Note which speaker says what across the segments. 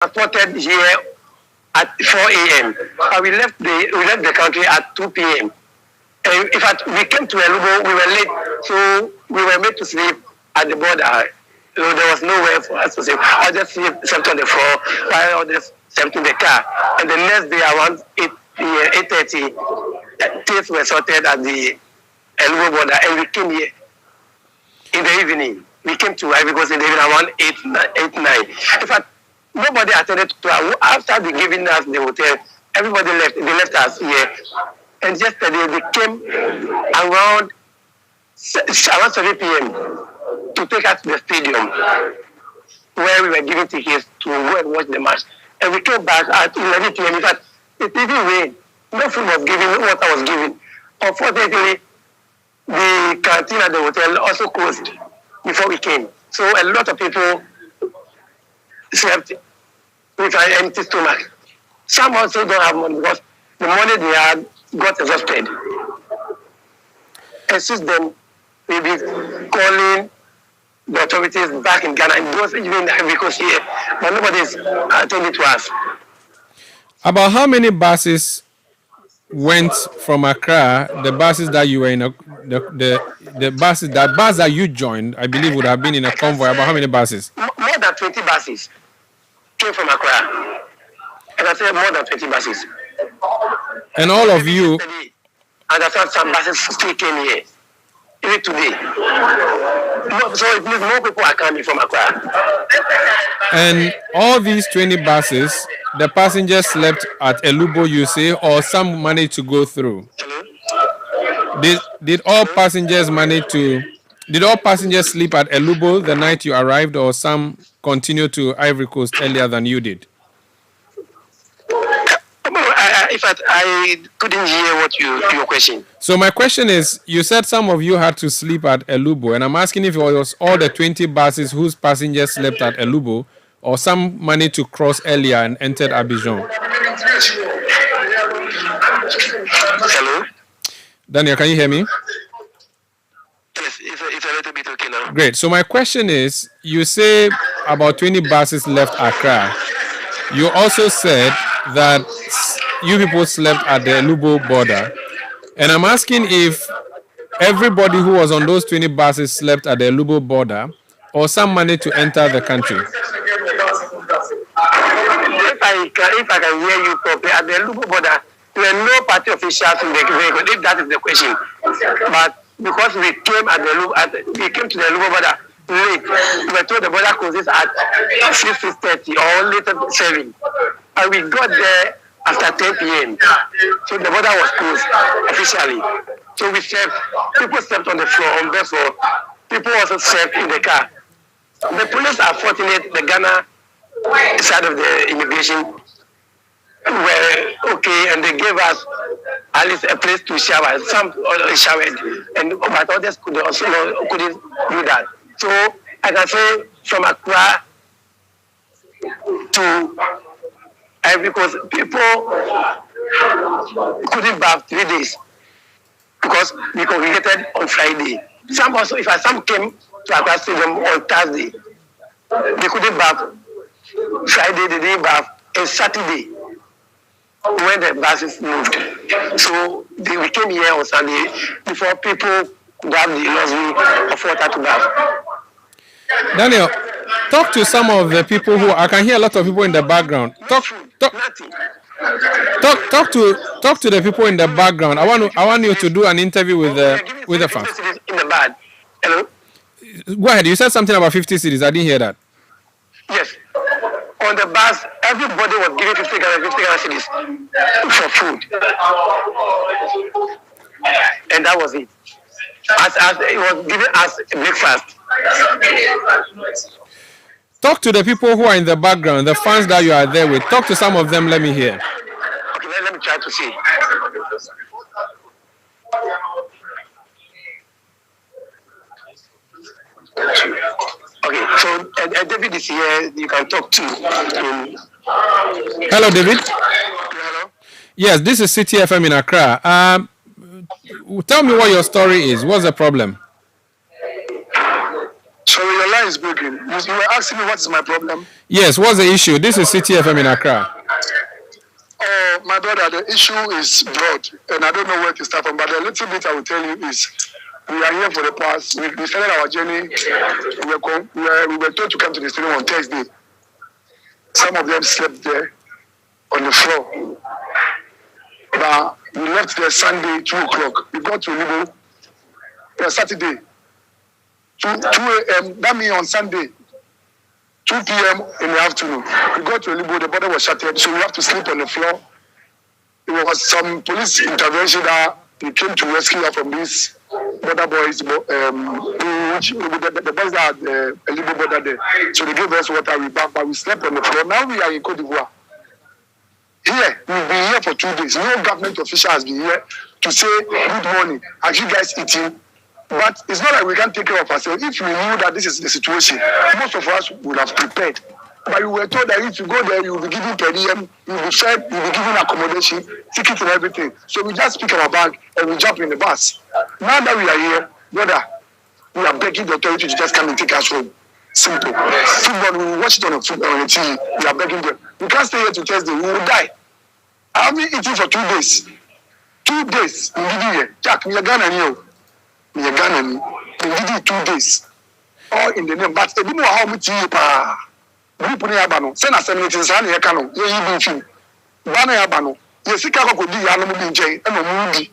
Speaker 1: transported here at 4 a.m. We left the country at 2 p.m. And in fact, we came to Elubo, we were late, so we were made to sleep at the border. So there was nowhere for us to sleep. I just slept on the floor while others slept in the car. And the next day around 8:30, things were sorted at the Elubo border, and we came here in the evening. We came to Ivory Coast in the evening around 8, 9. In fact, nobody attended to us. After they giving us the hotel, everybody left. They left us here. And yesterday they came around 7 p.m. to take us to the stadium where we were giving tickets to go and watch the match. And we came back at 11 p.m. In fact, it even rained. No food was given, no water was given. Unfortunately, the canteen at the hotel also closed before we came. So a lot of people slept with an empty stomach. Some also don't have money because the money they had got exhausted. And since then, we've been calling the authorities back in Ghana and those even because here, but nobody's attending to us.
Speaker 2: About how many buses went from Accra? The buses that you were in, the buses, that bus that you joined, I believe would have been in a convoy. About how many buses?
Speaker 1: More than 20 buses came from Accra. And I said more than 20 buses.
Speaker 2: And all of you.
Speaker 1: And I thought some buses still came here. Even today. So it means more people are coming from Accra.
Speaker 2: And all these 20 buses, the passengers slept at Elubo, you say, or some managed to go through?
Speaker 1: Hello?
Speaker 2: Did all passengers manage to... Did all passengers sleep at Elubo the night you arrived, or some continued to Ivory Coast earlier than you did?
Speaker 1: In fact, I couldn't hear what your question.
Speaker 2: So my question is, you said some of you had to sleep at Elubo, and I'm asking if it was all the 20 buses whose passengers slept at Elubo, or some managed to cross earlier and entered Abidjan.
Speaker 1: Hello?
Speaker 2: Daniel, can you hear me?
Speaker 1: Yes, it's a little bit okay now.
Speaker 2: Great. So my question is, you say about 20 buses left Accra. You also said that you people slept at the Elubo border. And I'm asking if everybody who was on those 20 buses slept at the Elubo border, or some managed to enter the country.
Speaker 1: If I can hear you properly, at the Elubo border, there were no party officials in the vehicle, if that is the question. But because we came to the Elubo border late, we were told the border closes at 6:30 or later 7. And we got there after 10 p.m. So the border was closed officially. So we slept, people slept on the floor, on the floor. People also slept in the car. The police are fortunate, the Ghana side of the immigration were okay, and they gave us at least a place to shower. Some showered, but others couldn't do that. So I can say from Accra to Ivory Coast, people couldn't bath 3 days because we congregated on Friday. Some also, some came to Accra Stadium on Thursday, they couldn't bath. Friday they didn't bath, and Saturday when the buses moved. So we came here on Sunday before people could have the luxury of water to bath.
Speaker 2: Daniel, talk to some of the people who I can hear a lot of people in the background. Talk to the people in the background. I want you to do an interview with the fans.
Speaker 1: In the bag. Hello?
Speaker 2: Go ahead. You said something about 50 cities. I didn't hear that.
Speaker 1: Yes. On the bus, everybody was giving 50 Ghana cities for food. And that was it. As it was given us breakfast.
Speaker 2: Talk to the people who are in the background, the fans that you are there with. Talk to some of them. Let me hear.
Speaker 1: Okay, let me try to see. Okay, so David is here. You can talk to him.
Speaker 2: Hello, David.
Speaker 1: Hello.
Speaker 2: Yes, this is Citi FM in Accra. Tell me what your story is. What's the problem?
Speaker 1: Sorry, your line is breaking. You were asking me what is my problem?
Speaker 2: Yes, what's the issue? This is Citi FM in Accra.
Speaker 1: Oh, my brother, the issue is broad, and I don't know where to start from, but the little bit I will tell you is we are here for the past. We started our journey. We were told to come to the stadium on Thursday. Some of them slept there on the floor. But we left there Sunday, 2 o'clock. We got to Libo Saturday, 2 a.m. That means on Sunday, 2 p.m. in the afternoon. We got to Libo, the border was shattered, so we have to sleep on the floor. It was some police intervention that they came to rescue us from these border boys, the boys that had a Libo border there. So they gave us water, we back, but we slept on the floor. Now we are in Côte d'Ivoire. Here, we've been here for 2 days. No government official has been here to say, good morning, have you guys eaten? But it's not like we can't take care of ourselves. If we knew that this is the situation, most of us would have prepared. But we were told that if you go there, you will be given per diem, you will be fed, you will be given accommodation, ticket and everything. So we just pick our bag and we jump in the bus. Now that we are here, brother, we are begging the authority to just come and take us home. Simple. Football, we will watch it on the TV. We are begging them. We can't stay here to Thursday. We will die. I have been eating for 2 days. 2 days. Jack, we are Ghana here. We are Ghana. We did 2 days. All in the name. But a bit more how much you pay. We put in Abano. Send us 70 San Yakano. You even film. Bana Abano. You see, Kako could be animal in jail and a movie.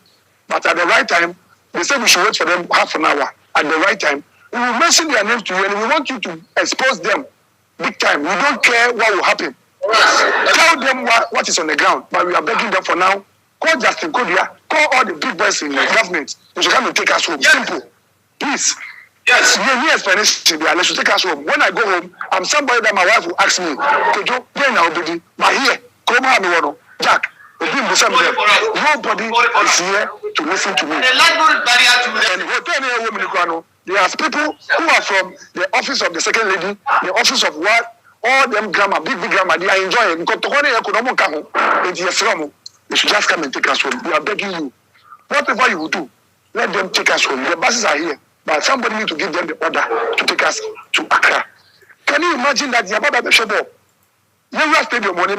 Speaker 1: But at the right time, they said we should wait for them half an hour. At the right time, we will mention their names to you and we want you to expose them big time. We don't care what will happen. Tell them what is on the ground. But we are begging them for now. Call Justin Kodia. Call all the big boys in the government. They should come and take us home. Yes. Simple. Please. Yes. You need explanation. They should take us home. When I go home, I'm somebody that my wife will ask me, Kojo, then I'll be but here, come on, Jack. Nobody is here to listen to me. And there are people who are from the office of the second lady, the office of what, all them grammar, big grammar, they are enjoying. They should just come and take us home. We are begging you. Whatever you will do, let them take us home. The buses are here, but somebody need to give them the order to take us to Accra. Can you imagine that the Ababa Bishop Yanga Stadium on a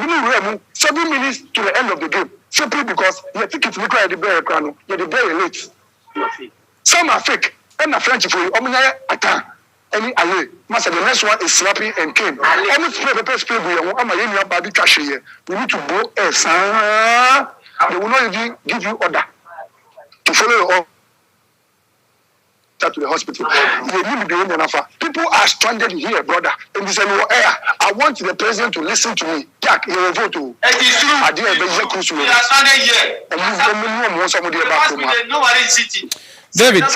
Speaker 1: 7 minutes to the end of the game, simply because your tickets require the bear crown, you're the very late. Some are fake, and a French for you, Omnia Ata, any alley. Master, the next one is slapping and came. Any spray the spray, I'm a young baby cash here. We need to go as they will not even give you order to follow your order to the hospital. People are stranded here, brother. In this air, I want the president to listen to me. Jack, you will vote to. It is true. I did a we are stranded here. And nobody is sitting.
Speaker 2: David.
Speaker 1: I'm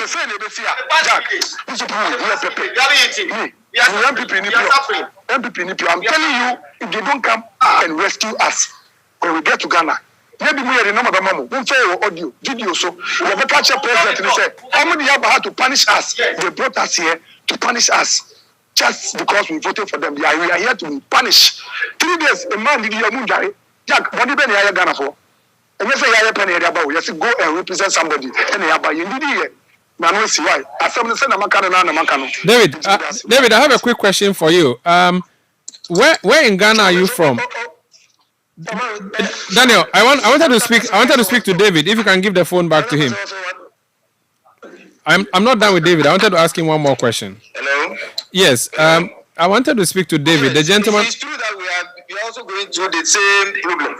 Speaker 1: telling you, if they don't come and rescue us when we get to Ghana, maybe we are the number of mamu. Don't say audio, video. So we have a catch up president and say, how many have had to punish us? They brought us here to punish us just because we voted for them. We are here to punish. 3 days, a man did your moon die. Jack, what did you Ghana for? And you say you penny about, you have to go and represent somebody. And you have by you did here.
Speaker 2: David, I have a quick question for you. Where in Ghana are you from? Daniel, I wanted to speak to David. If you can give the phone back to him. I'm not done with David. I wanted to ask him one more question.
Speaker 1: Hello?
Speaker 2: Yes. I wanted to speak to David, the gentleman.
Speaker 1: It's true that we are also going through the same problem.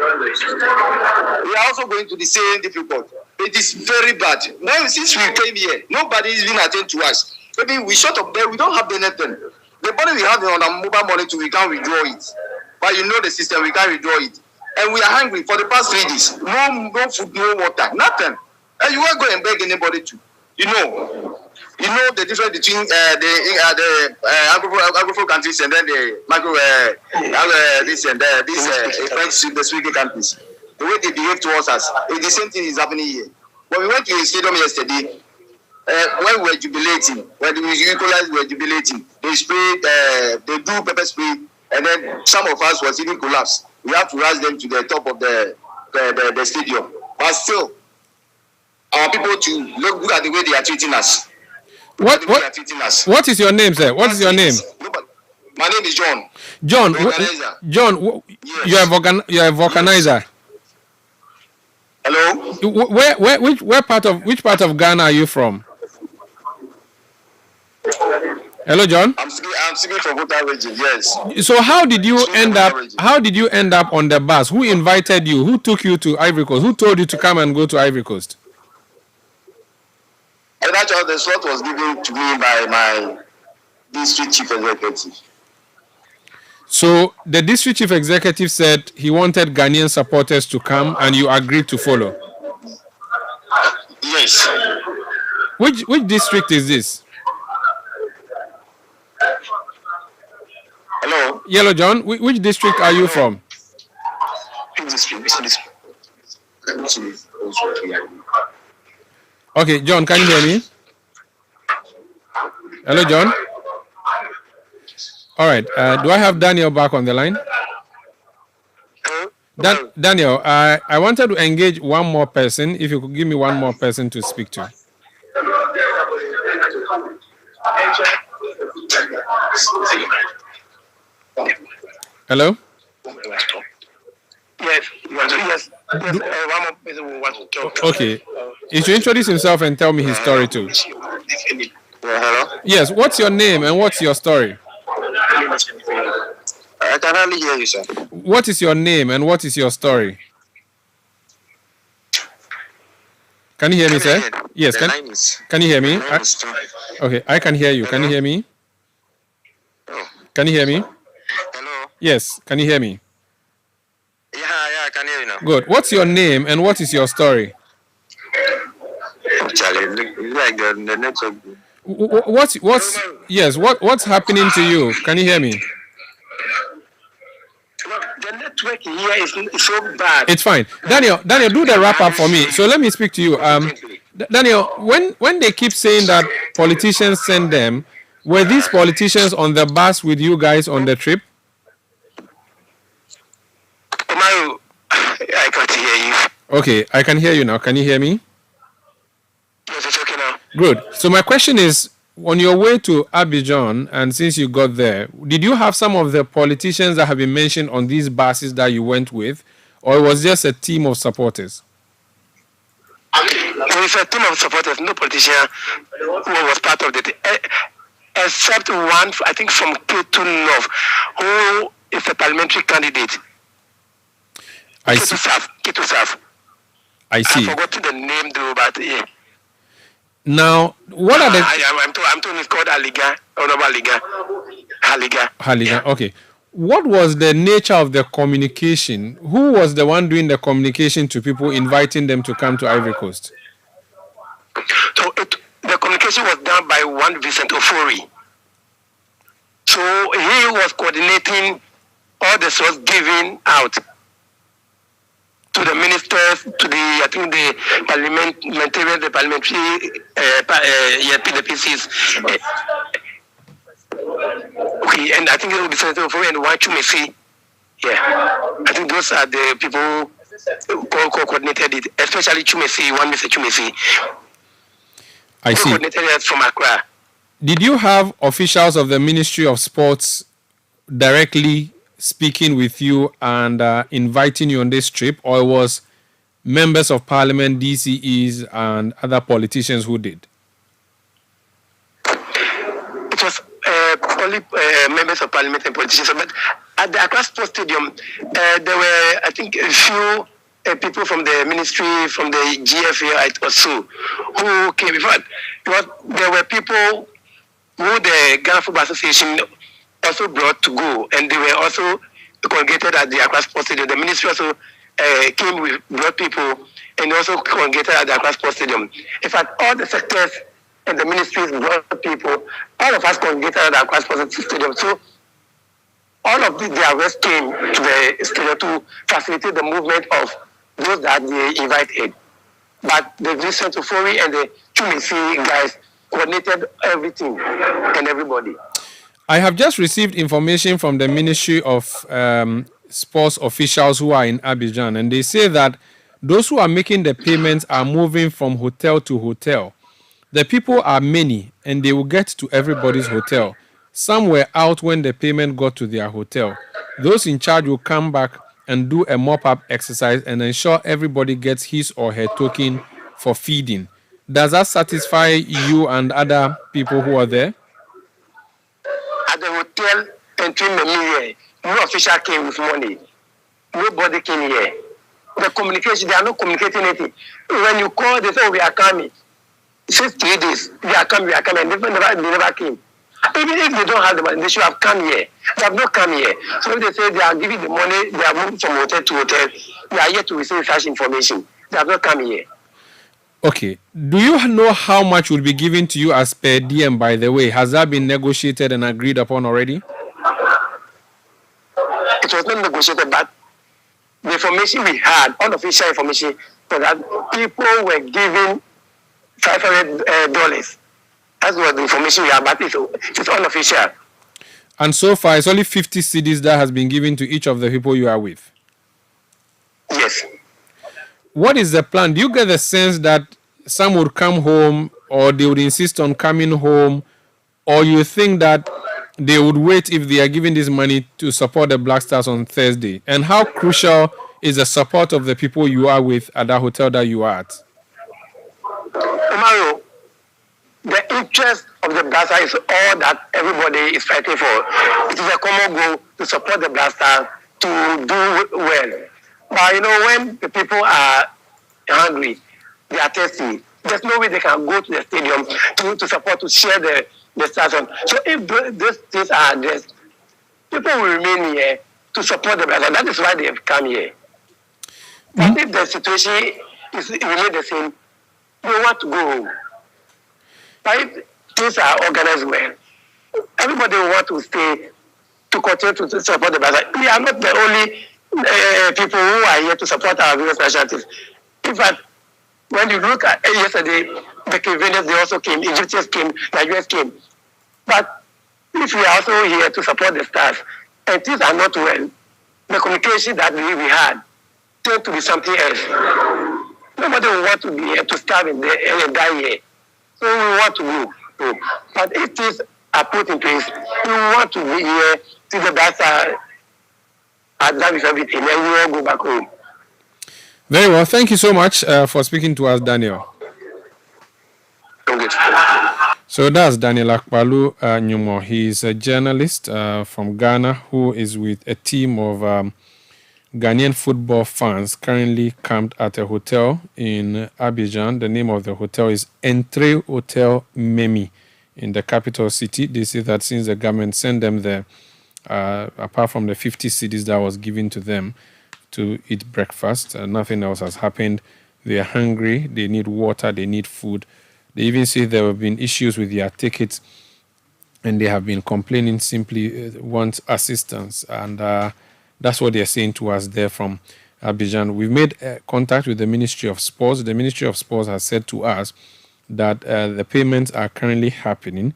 Speaker 1: We are also going through the same difficulty. It is very bad. Now, since we came here, nobody is being attended to us. Maybe we shut up there, we don't have anything. The money we have on our mobile money, we can't withdraw it. But you know the system, we can't withdraw it. And we are hungry for the past 3 days. No food, no water, nothing. And you won't go and beg anybody to. You know the difference between the agro countries and then the macro French the speaking countries. The way they behave towards us, the same thing is happening here. When we went to a stadium yesterday, when we were jubilating, when the equalized were jubilating, they sprayed, they do pepper spray, and then some of us was even collapsed. We have to rush them to the top of the stadium. But still, our people to look at the way they are treating us.
Speaker 2: What what is your name, sir? What is your name?
Speaker 3: My name is John.
Speaker 2: John. John,
Speaker 3: yes.
Speaker 2: You are a vulcanizer.
Speaker 3: Hello.
Speaker 2: Which part of Ghana are you from? Hello, John.
Speaker 3: I'm speaking from Volta region. Yes.
Speaker 2: So how did you end up? How did you end up on the bus? Who invited you? Who took you to Ivory Coast? Who told you to come and go to Ivory Coast?
Speaker 3: And actually, the slot was given to me by my district chief executive.
Speaker 2: So the district chief executive said he wanted Ghanaian supporters to come, and you agreed to follow.
Speaker 3: Yes.
Speaker 2: Which district is this?
Speaker 3: Hello.
Speaker 2: Yellow John. Which district are you from? Okay, John, can you hear me? Hello, John. All right. Do I have Daniel back on the line? Daniel, I wanted to engage one more person. If you could give me one more person to speak to. Hello?
Speaker 1: Yes. One more person will want to talk.
Speaker 2: Okay. He should introduce himself and tell me his story too.
Speaker 3: Hello.
Speaker 2: Yes. What's your name and what's your story?
Speaker 3: I can hardly hear you, sir.
Speaker 2: What is your name and what is your story? Can you hear me, sir? Yes. Can you hear me? Okay, I can hear you. Can you hear me? Can you hear me?
Speaker 3: Hello.
Speaker 2: Yes. Can you hear me?
Speaker 3: Yeah, I can hear you now.
Speaker 2: Good. What's your name and what is your story?
Speaker 3: Charlie, like the network.
Speaker 2: What's happening to you? Can you hear me?
Speaker 1: The network here is so bad.
Speaker 2: It's fine. Daniel, do the wrap up for me. So let me speak to you. Daniel, when they keep saying that politicians send them, were these politicians on the bus with you guys on the trip?
Speaker 1: Omaru, I can't hear you.
Speaker 2: Okay, I can hear you now. Can you hear me?
Speaker 1: Yes, it's okay now.
Speaker 2: Good. So my question is, on your way to Abidjan, and since you got there, did you have some of the politicians that have been mentioned on these buses that you went with, or it was just a team of supporters?
Speaker 1: It was a team of supporters, no politician who was part of the team, except one, I think, from K2 North, who is a parliamentary candidate.
Speaker 2: I see.
Speaker 1: K2 South.
Speaker 2: I see.
Speaker 1: I forgot the name though, but yeah.
Speaker 2: Now, what are the...
Speaker 1: I'm told it's called Aliga, Honorable Aliga.
Speaker 2: Haliga, okay. What was the nature of the communication? Who was the one doing the communication to people, inviting them to come to Ivory Coast?
Speaker 1: So the communication was done by one Vincent Ofori. So he was coordinating all the source given out to the ministers, to the, I think the parliamentarians, the parliamentary, the PCs. Okay, and I think it will be Senator Ofori and one Chumesi. Yeah, I think those are the people who coordinated it, especially Chumesi, one Mr. Chumesi.
Speaker 2: I see.
Speaker 1: Coordinated it from Accra.
Speaker 2: Did you have officials of the Ministry of Sports directly speaking with you and inviting you on this trip, or was members of parliament, DCEs, and other politicians who did?
Speaker 1: It was only members of parliament and politicians. But at the Accra Sports Stadium, there were, I think, a few people from the ministry, from the GFA or so, who came. In fact, there were people who the Ghana Football Association also brought to go, and they were also congregated at the Accra Sports Stadium. The ministry also came with brought people, and also congregated at the Accra Sports Stadium. In fact, all the sectors and the ministries brought people. All of us congregated at the Accra Sports Stadium. So all of the arrests came to the stadium to facilitate the movement of those that they invited. But the Vincent Ofori and the Chumisi guys coordinated everything and everybody.
Speaker 2: I have just received information from the Ministry of Sports officials who are in Abidjan, and they say that those who are making the payments are moving from hotel to hotel. The people are many and they will get to everybody's hotel. Some were out when the payment got to their hotel. Those in charge will come back and do a mop-up exercise and ensure everybody gets his or her token for feeding. Does that satisfy you and other people who are there?
Speaker 1: At the hotel, entry menu, no official came with money. Nobody came here. The communication, they are not communicating anything. When you call, they say, oh, we are coming. Since 3 days, we are coming, and they never came. Even if they don't have the money, they should have come here. They have not come here. So if they say they are giving the money, they are moving from hotel to hotel, they are yet to receive such information. They have not come here.
Speaker 2: Okay. Do you know how much will be given to you as per diem, by the way? Has that been negotiated and agreed upon already?
Speaker 1: It was not negotiated, but the information we had, unofficial information, was that people were given $500. That's what the information we have, but it's unofficial.
Speaker 2: And so far, it's only 50 cedis that has been given to each of the people you are with?
Speaker 1: Yes.
Speaker 2: What is the plan? Do you get the sense that some would come home or they would insist on coming home, or you think that they would wait if they are giving this money to support the Black Stars on Thursday? And how crucial is the support of the people you are with at that hotel that you are at?
Speaker 1: Omaro, the interest of the Black Stars is all that everybody is fighting for. It is a common goal to support the Black Stars to do well. But you know, when the people are hungry, they are thirsty, there's no way they can go to the stadium to support, to share the stadium. So if those things are addressed, people will remain here to support the Black Stars. That is why they have come here. But if the situation remains the same, they want to go home. But if things are organized well, everybody will want to stay to continue to support the Black Stars. We are not the only people who are here to support our various nationalities. In fact, when you look at yesterday, the Canadians, they also came, Egyptians came, Nigerians came. But if we are also here to support the stars, and things are not well, the communication that we had turned to be something else. Nobody will want to be here to starve and die here. So we want to go. But if things are put in place, we want to be here to the best that is everything, and we all go back home.
Speaker 2: Very well. Thank you so much for speaking to us, Daniel. So that's Daniel Akpalu Nyumo. He's a journalist from Ghana who is with a team of Ghanaian football fans currently camped at a hotel in Abidjan. The name of the hotel is Entre Hotel Memi in the capital city. They say that since the government sent them there, apart from the 50 cedis that was given to them to eat breakfast, nothing else has happened. They are hungry, they need water, they need food. They even say there have been issues with their tickets and they have been complaining, simply want assistance. And that's what they're saying to us there from Abidjan. We've made contact with the Ministry of Sports. The Ministry of Sports has said to us that the payments are currently happening.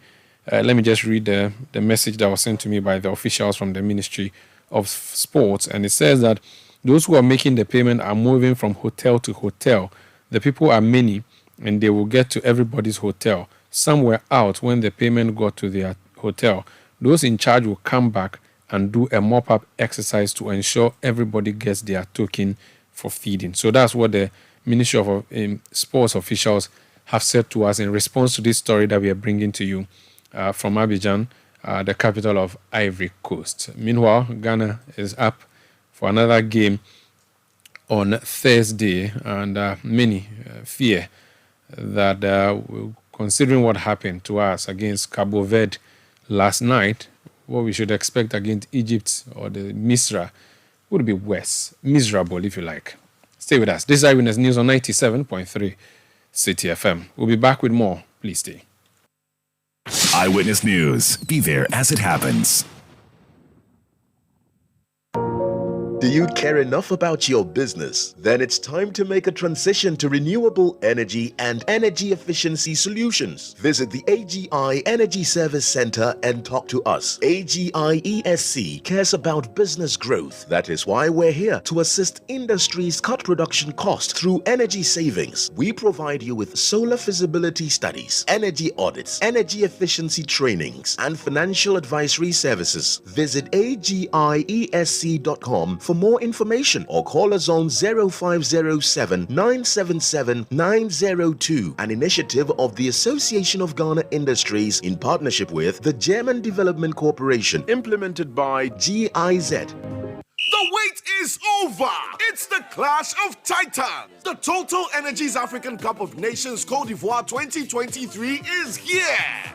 Speaker 2: Let me just read the message that was sent to me by the officials from the Ministry of Sports. And it says that those who are making the payment are moving from hotel to hotel. The people are many and they will get to everybody's hotel. Some were out when the payment got to their hotel. Those in charge will come back and do a mop-up exercise to ensure everybody gets their token for feeding. So that's what the Ministry of Sports officials have said to us in response to this story that we are bringing to you from Abidjan, the capital of Ivory Coast. Meanwhile, Ghana is up for another game on Thursday, and many fear that considering what happened to us against Cabo Verde last night, what we should expect against Egypt or the Misra would be worse. Miserable, if you like. Stay with us. This is Eyewitness News on 97.3 Citi FM. We'll be back with more. Please stay.
Speaker 4: Eyewitness News. Be there as it happens.
Speaker 5: Do you care enough about your business? Then it's time to make a transition to renewable energy and energy efficiency solutions. Visit the AGI Energy Service Center and talk to us. AGI ESC cares about business growth. That is why we're here to assist industries cut production costs through energy savings. We provide you with solar feasibility studies, energy audits, energy efficiency trainings, and financial advisory services. Visit agiesc.com for more information or call us on 0507 977 902, an initiative of the Association of Ghana Industries in partnership with the German Development Corporation, implemented by GIZ.
Speaker 6: The wait is over. It's the Clash of Titans. The Total Energies African Cup of Nations Côte d'Ivoire 2023 is here.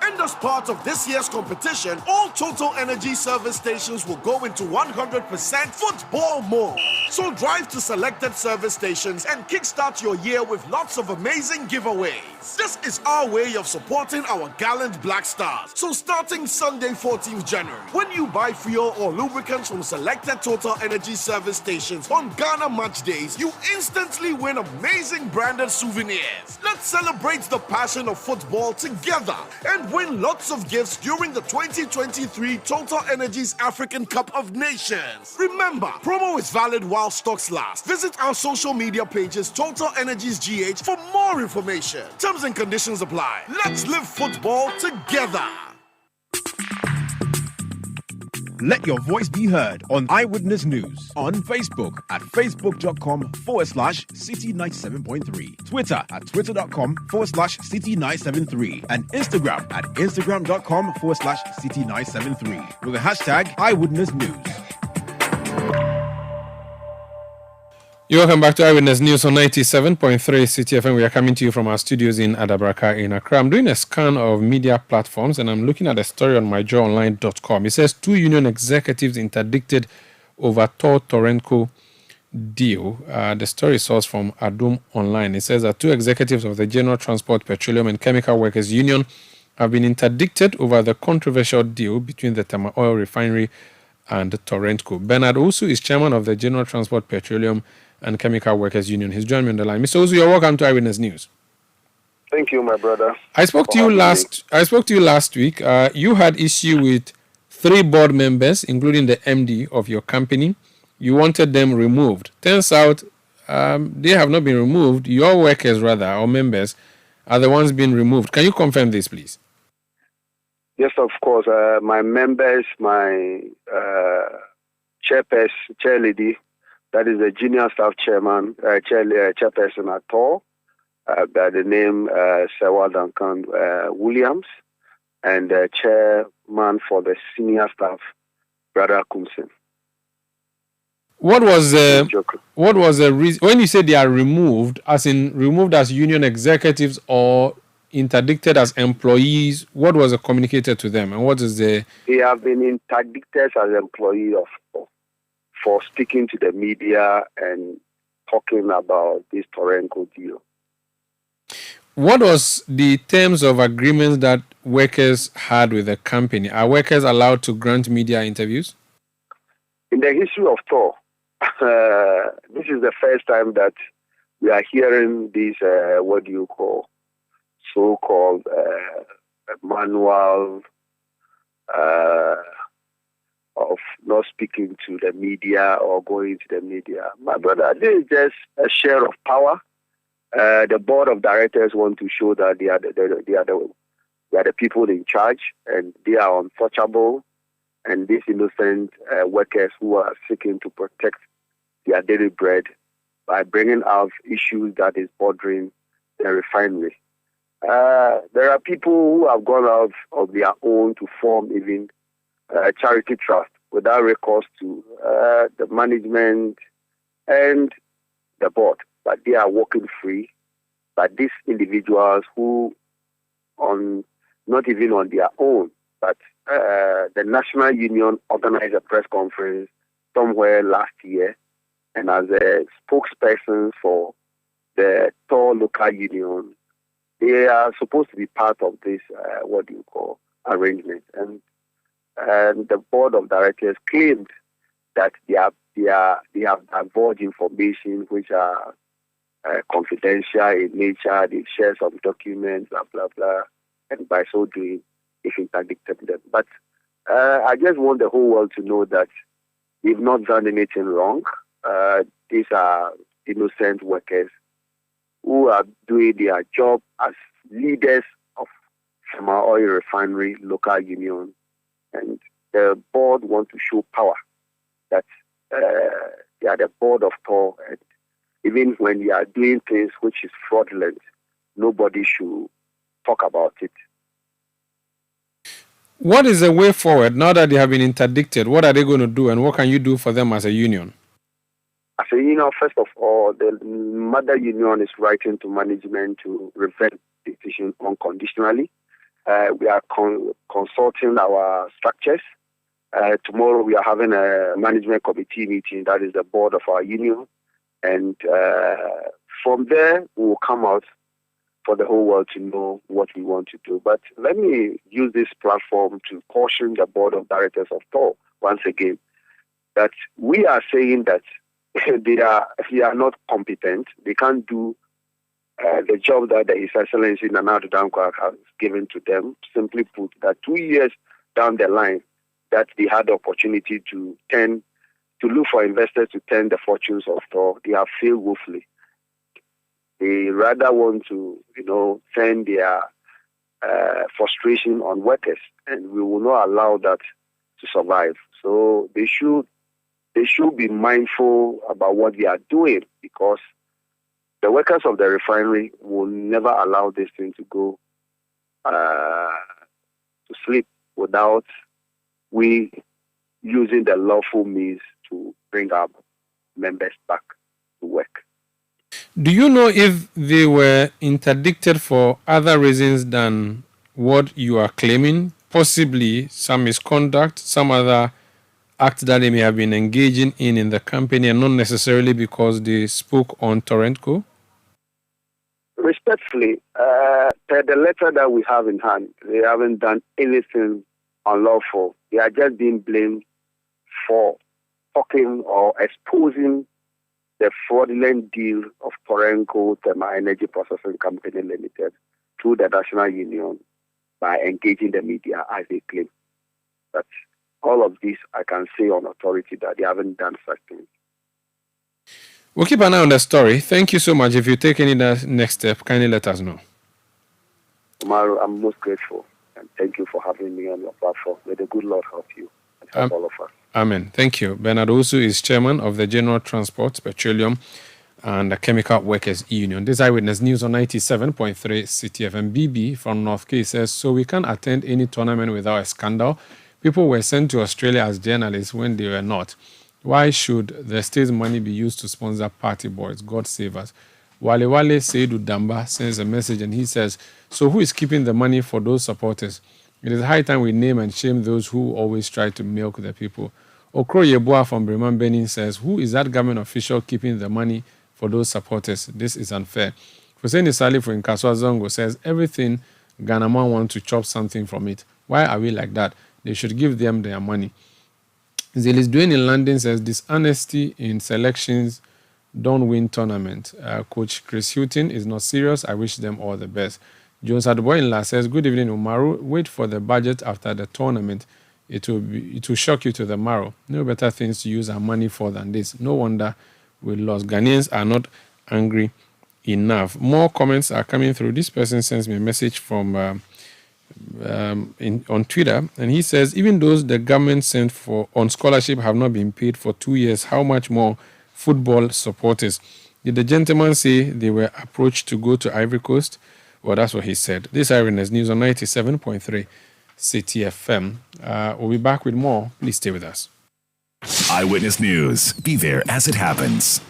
Speaker 6: And as part of this year's competition, all Total Energy service stations will go into 100% football mode. So drive to selected service stations and kickstart your year with lots of amazing giveaways. This is our way of supporting our gallant Black Stars. So starting Sunday 14th January, when you buy fuel or lubricants from selected Total Energy service stations on Ghana match days, you instantly win amazing branded souvenirs. Let's celebrate the passion of football together and win lots of gifts during the 2023 Total Energies African Cup of Nations. Remember, promo is valid while stocks last. Visit our social media pages Total Energies GH for more information. Terms and conditions apply. Let's live football together.
Speaker 7: Let your voice be heard on Eyewitness News on Facebook at facebook.com/Citi97.3, Twitter at twitter.com/Citi973, and Instagram at instagram.com/Citi973 with the hashtag Eyewitness News.
Speaker 2: You're welcome back to Eyewitness News on 97.3 Citi FM. We are coming to you from our studios in Adabraka in Accra. I'm doing a scan of media platforms and I'm looking at a story on myjoyonline.com. It says 2 union executives interdicted over Tor Torenco deal. The story is sourced from Adum Online. It says that 2 executives of the General Transport, Petroleum and Chemical Workers Union have been interdicted over the controversial deal between the Tama Oil Refinery and Torenco. Bernard Osu is chairman of the General Transport, Petroleum and Chemical Workers Union. He's joined me on the line. Mr. Ozu, you're welcome to Eyewitness News.
Speaker 3: Thank you, my brother.
Speaker 2: I spoke to you last week. You had issue with 3 board members, including the MD of your company. You wanted them removed. Turns out they have not been removed. Your workers, rather, or members, are the ones being removed. Can you confirm this, please?
Speaker 3: Yes, of course. My members, my chair lady, that is the junior staff chairman, chairperson at Tor, by the name Sewa Duncan Williams, and chairman for the senior staff, Brother Kumsin.
Speaker 2: What was the reason when you say they are removed, as in removed as union executives or interdicted as employees? What was communicated to them, and what is the?
Speaker 3: They have been interdicted as employees of for speaking to the media and talking about this Torenco deal.
Speaker 2: What was the terms of agreements that workers had with the company? Are workers allowed to grant media interviews?
Speaker 3: In the history of Tor, this is the first time that we are hearing this, so-called manual of not speaking to the media or going to the media. My brother, this is just a share of power. The board of directors want to show that they are the people in charge and they are untouchable. And these innocent workers who are seeking to protect their daily bread by bringing out issues that is bothering the refinery. There are people who have gone out of their own to form even charity trust without recourse to the management and the board, but they are working free. But these individuals who, not even on their own, but the National Union organized a press conference somewhere last year, and as a spokesperson for the Tor local union, they are supposed to be part of this arrangement. And the board of directors claimed that they they have divulged information which are confidential in nature. They share some documents, blah, blah, blah. And by so doing, they've interdicted them. But I just want the whole world to know that they've not done anything wrong. These are innocent workers who are doing their job as leaders of Sema Oil Refinery Local Union. And the board want to show power that they are the board of Tor. And even when they are doing things which is fraudulent, nobody should talk about it.
Speaker 2: What is the way forward now that they have been interdicted? What are they going to do, and what can you do for them as a union?
Speaker 3: As a union, first of all, the mother union is writing to management to revert the decision unconditionally. We are consulting our structures. Tomorrow we are having a management committee meeting, that is the board of our union. And from there, we will come out for the whole world to know what we want to do. But let me use this platform to caution the board of directors of Tor once again that we are saying that they are not competent. They can't do the job that His Excellency Nana Addo Dankwa has given to them. Simply put, that 2 years down the line, that they had the opportunity to look for investors to turn the fortunes of Tor, they have failed woefully. They rather want to, send their frustration on workers, and we will not allow that to survive. So they should be mindful about what they are doing, because the workers of the refinery will never allow this thing to go to sleep without we using the lawful means to bring our members back to work.
Speaker 2: Do you know if they were interdicted for other reasons than what you are claiming? Possibly some misconduct, some other act that they may have been engaging in the company, and not necessarily because they spoke on Torrentco?
Speaker 3: Respectfully, per the letter that we have in hand, they haven't done anything unlawful. They are just being blamed for talking or exposing the fraudulent deal of Torrentco Thermal Energy Processing Company Limited through the National Union by engaging the media, as they claim. But all of this, I can say on authority that they haven't done such things.
Speaker 2: We'll keep an eye on the story. Thank you so much. If you take any next step, kindly let us know.
Speaker 3: Umaru, I'm most grateful, and thank you for having me on your platform. May the good Lord help you and help all of us.
Speaker 2: Amen. Thank you. Bernard Osu is chairman of the General Transport, Petroleum and the Chemical Workers Union. This Eyewitness News on 97.3 Citi FM. BB from North K says, so we can't attend any tournament without a scandal. People were sent to Australia as journalists when they were not. Why should the state's money be used to sponsor party boys? God save us. Wale Seidu Damba sends a message and he says, so who is keeping the money for those supporters? It is high time we name and shame those who always try to milk the people. Okro Yeboah from Bremen Benin says, who is that government official keeping the money for those supporters? This is unfair. Hussein Salih from Nkaswa Zongo says, everything Ghanaman wants to chop something from it. Why are we like that? They should give them their money. Zelis Dwayne in London says, dishonesty in selections don't win tournament. Coach Chris Hutton is not serious. I wish them all the best. Jones Adboy in La says, good evening, Umaru. Wait for the budget after the tournament. It will shock you to the marrow. No better things to use our money for than this. No wonder we lost. Ghanaians are not angry enough. More comments are coming through. This person sends me a message from on Twitter, and he says, even those the government sent for on scholarship have not been paid for 2 years. How much more football supporters? Did the gentleman say they were approached to go to Ivory Coast? Well, that's what he said. This Eyewitness News on 97.3 Citi FM. We'll be back with more. Please stay with us.
Speaker 4: Eyewitness News. Be there as it happens.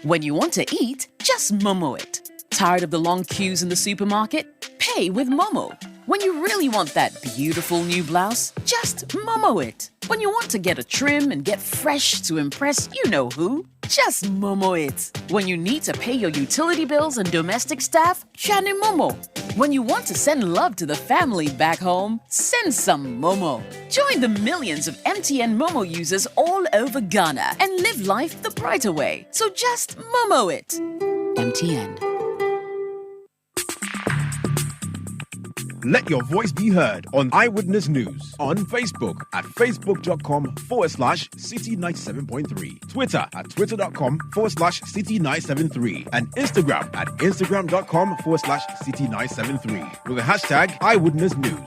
Speaker 8: When you want to eat, just Momo it. Tired of the long queues in the supermarket? Pay with Momo. When you really want that beautiful new blouse, just Momo it. When you want to get a trim and get fresh to impress you know who? Just Momo it. When you need to pay your utility bills and domestic staff, Chani Momo. When you want to send love to the family back home, send some Momo. Join the millions of MTN Momo users all over Ghana and live life the brighter way. So just Momo it. MTN.
Speaker 7: Let your voice be heard on Eyewitness News on Facebook at facebook.com/Citi97.3, Twitter at twitter.com/Citi973, and Instagram at instagram.com/Citi973 with the hashtag Eyewitness News.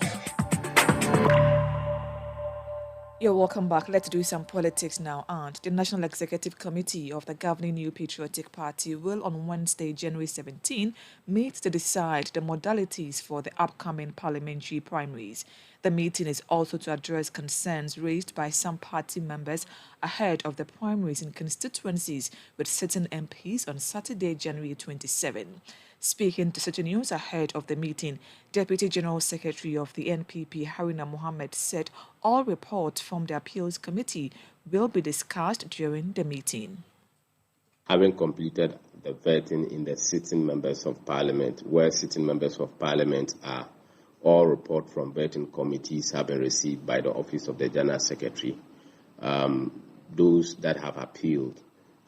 Speaker 9: You're welcome back. Let's do some politics now. And the National Executive Committee of the governing New Patriotic Party will on Wednesday, January 17, meet to decide the modalities for the upcoming parliamentary primaries. The meeting is also to address concerns raised by some party members ahead of the primaries in constituencies with certain MPs on Saturday, January 27. Speaking to Citi News ahead of the meeting, Deputy General Secretary of the NPP, Haruna Mohammed, said all reports from the Appeals Committee will be discussed during the meeting.
Speaker 10: Having completed the vetting in the sitting members of Parliament, where sitting members of Parliament are, all reports from vetting committees have been received by the Office of the General Secretary. Those that have appealed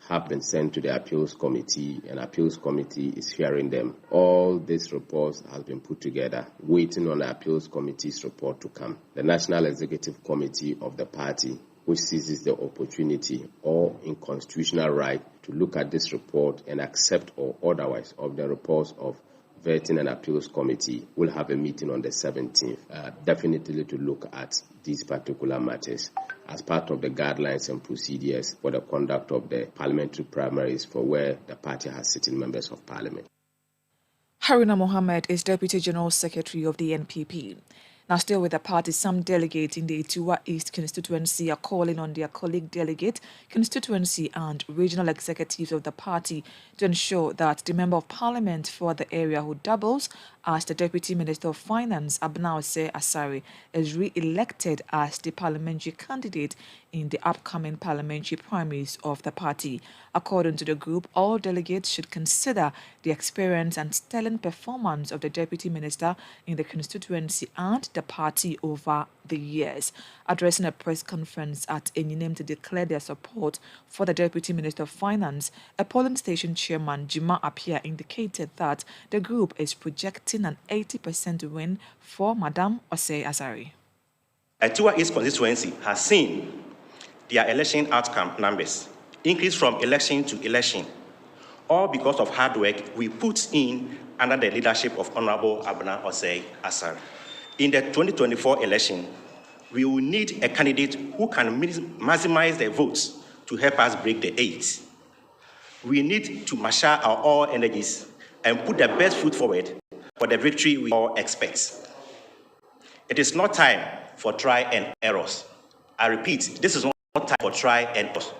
Speaker 10: have been sent to the Appeals Committee, and Appeals Committee is hearing them. All these reports have been put together, waiting on the Appeals Committee's report to come. The National Executive Committee of the party, which seizes the opportunity or in constitutional right to look at this report and accept or otherwise of the reports of Vetting and Appeals Committee, will have a meeting on the 17th, definitely to look at these particular matters as part of the guidelines and procedures for the conduct of the parliamentary primaries for where the party has sitting members of parliament.
Speaker 9: Haruna Mohammed is Deputy General Secretary of the NPP. Now, still with the party, some delegates in the Ituwa East constituency are calling on their colleague delegate, constituency and regional executives of the party to ensure that the Member of Parliament for the area who doubles as the Deputy Minister of Finance, Abnaose Asari, is re-elected as the parliamentary candidate in the upcoming parliamentary primaries of the party. According to the group, all delegates should consider the experience and sterling performance of the Deputy Minister in the constituency and the party over the years. Addressing a press conference at Enyinem to declare their support for the Deputy Minister of Finance, a polling station chairman, Jima Apia, indicated that the group is projecting an 80% win for Madam Osei Asari.
Speaker 11: Ituwa East constituency has seen their election outcome numbers increase from election to election, all because of hard work we put in under the leadership of Honorable Abna Osei Asari. In the 2024 election, we will need a candidate who can maximize the votes to help us break the 8. We need to marshal our all energies and put the best foot forward for the victory we all expect. It is not time for try and errors. I repeat, this is not time for try and errors.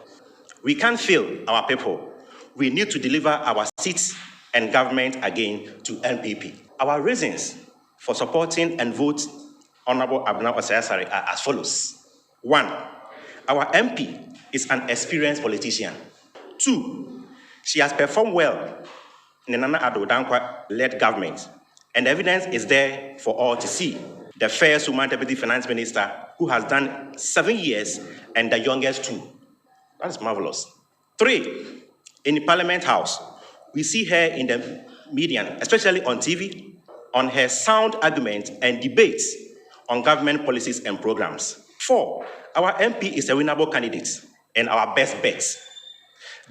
Speaker 11: We can't fail our people. We need to deliver our seats and government again to NPP. Our reasons for supporting and vote Honorable Abna Osei Asari are as follows. 1, our MP is an experienced politician. 2, she has performed well in the Nana Addo Dankwa-led government, and evidence is there for all to see. The first woman deputy finance minister who has done 7 years and the youngest 2. That is marvelous. 3, in the Parliament House, we see her in the media, especially on TV, on her sound arguments and debates on government policies and programs. 4, our MP is a winnable candidate and our best bet,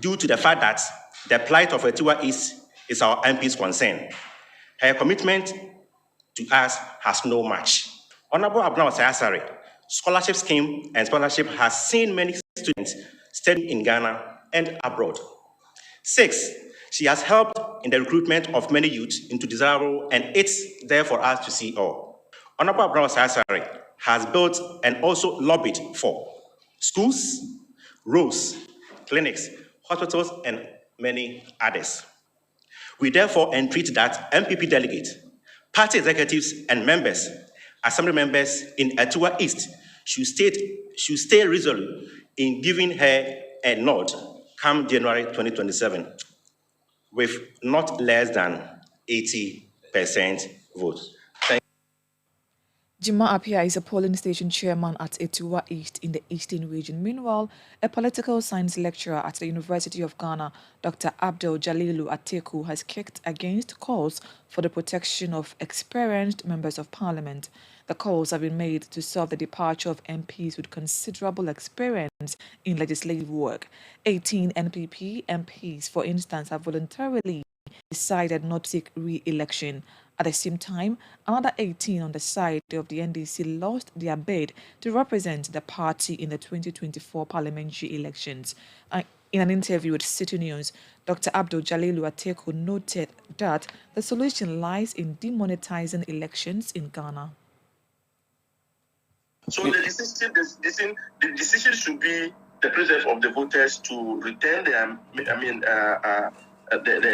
Speaker 11: due to the fact that the plight of Ituwa East is our MP's concern. Her commitment to us has no match. Honorable Abna Osei Asari, scholarship scheme and sponsorship has seen many students studying in Ghana and abroad. 6, she has helped in the recruitment of many youth into desirable, and it's there for us to see all. Honorable Abna Osei Asari has built and also lobbied for schools, roads, clinics, hospitals, and many others. We therefore entreat that MPP delegates, party executives, and members, assembly members in Ituwa East should stay resolute in giving her a nod, come January 2027 with not less than 80% votes.
Speaker 9: Jima Apia is a polling station chairman at Etuwa East in the Eastern region. Meanwhile, a political science lecturer at the University of Ghana, Dr. Abdul Jalilu Ateku, has kicked against calls for the protection of experienced members of parliament. The calls have been made to solve the departure of MPs with considerable experience in legislative work. 18 NPP MPs, for instance, have voluntarily decided not to seek re-election. At the same time, another 18 on the side of the NDC lost their bid to represent the party in the 2024 parliamentary elections. In an interview with Citi News, Dr. Abdul Jalilu Ateku noted that the solution lies in demonetizing elections in Ghana.
Speaker 1: So the decision should be the presence of the voters to return their,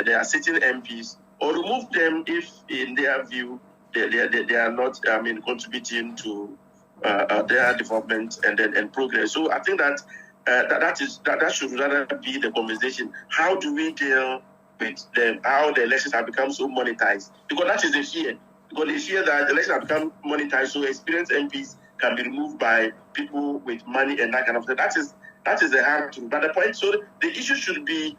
Speaker 1: their sitting MPs or remove them if, in their view, they are not, contributing to their development and progress. So I think that that should rather be the conversation. How do we deal with how the elections have become so monetized? Because that is the fear. Because the fear that the elections have become monetized, so experienced MPs can be removed by people with money and that kind of thing. That is the hard truth. But the point, so the issue should be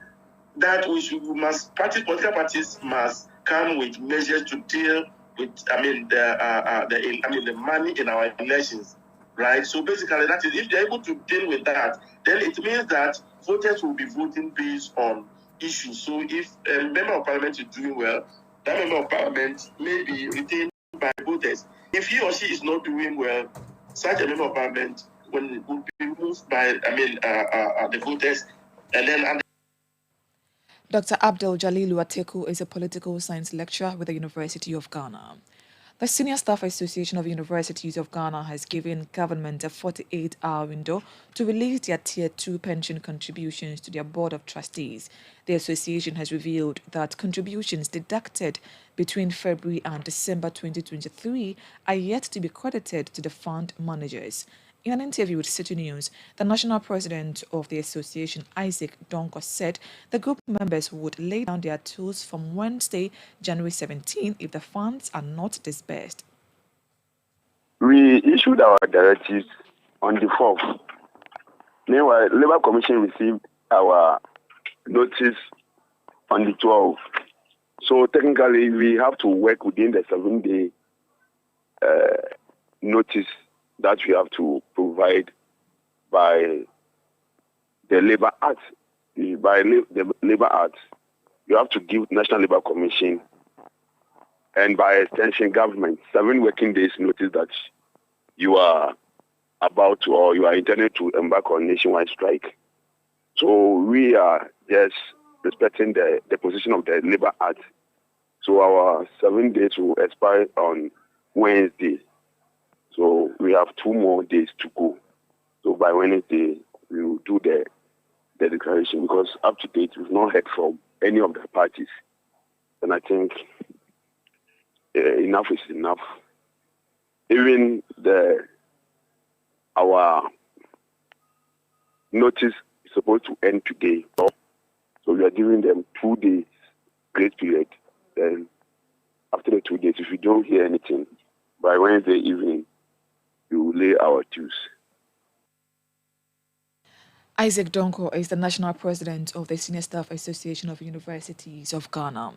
Speaker 1: that political parties must come with measures to deal with, the money in our elections, right? So basically, that is, if they're able to deal with that, then it means that voters will be voting based on issues. So if a member of parliament is doing well, that member of parliament may be retained by voters. If he or she is not doing well, such a member of parliament will be removed by the voters, and then.
Speaker 9: Dr. Abdul Jalilu Ateku is a political science lecturer with the University of Ghana. The Senior Staff Association of Universities of Ghana has given government a 48-hour window to release their Tier 2 pension contributions to their Board of Trustees. The association has revealed that contributions deducted between February and December 2023 are yet to be credited to the fund managers. In an interview with Citi News, the national president of the association, Isaac Donko, said the group members would lay down their tools from Wednesday, January 17, if the funds are not disbursed.
Speaker 3: We issued our directives on the 4th. Meanwhile, Labour Commission received our notice on the 12th. So technically, we have to work within the 7-day notice that we have to provide by the Labour Act. By the Labour Act, you have to give National Labour Commission and by extension government 7 working days notice that you are about to or you are intended to embark on nationwide strike. So we are just respecting the position of the Labour Act. So our 7 days will expire on Wednesday. So we have 2 more days to go. So by Wednesday, we will do the declaration because up to date, we've not heard from any of the parties. And I think enough is enough. Even our notice is supposed to end today. So we are giving them 2 days grace period. Then after the 2 days, if we don't hear anything, by Wednesday evening, we will lay our dues.
Speaker 9: Isaac Donko is the national president of the Senior Staff Association of Universities of Ghana.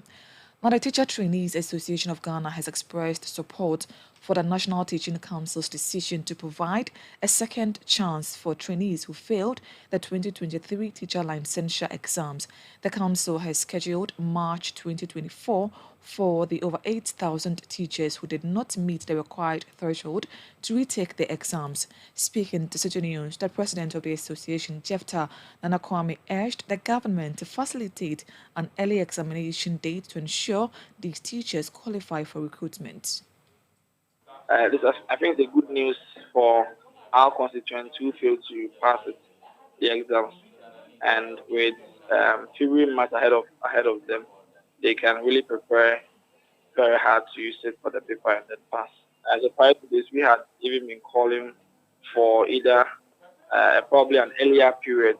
Speaker 9: Now, the Teacher Trainees Association of Ghana has expressed support for the National Teaching Council's decision to provide a second chance for trainees who failed the 2023 teacher licensure exams. The council has scheduled March 2024 for the over 8,000 teachers who did not meet the required threshold to retake the exams. Speaking to Citi News, the president of the association, Jefta Nanakwame, urged the government to facilitate an early examination date to ensure these teachers qualify for recruitment.
Speaker 12: I think it's good news for our constituents who failed to pass the exams, and with February months ahead of them, they can really prepare very hard to sit for the paper and then pass. As a part of this, we had even been calling for either probably an earlier period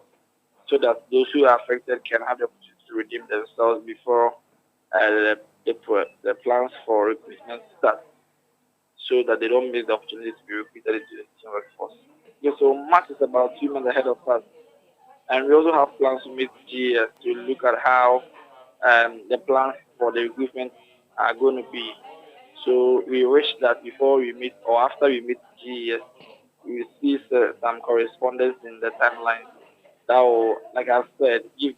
Speaker 12: so that those who are affected can have the opportunity to redeem themselves before the plans for recruitment start, so that they don't miss the opportunity to be recruited into the teaching workforce. Okay, so March is about 2 months ahead of us, and we also have plans to meet GES to look at how the plans for the recruitment are going to be. So we wish that before we meet or after we meet GES, we will see some correspondence in the timeline that will, like I've said, give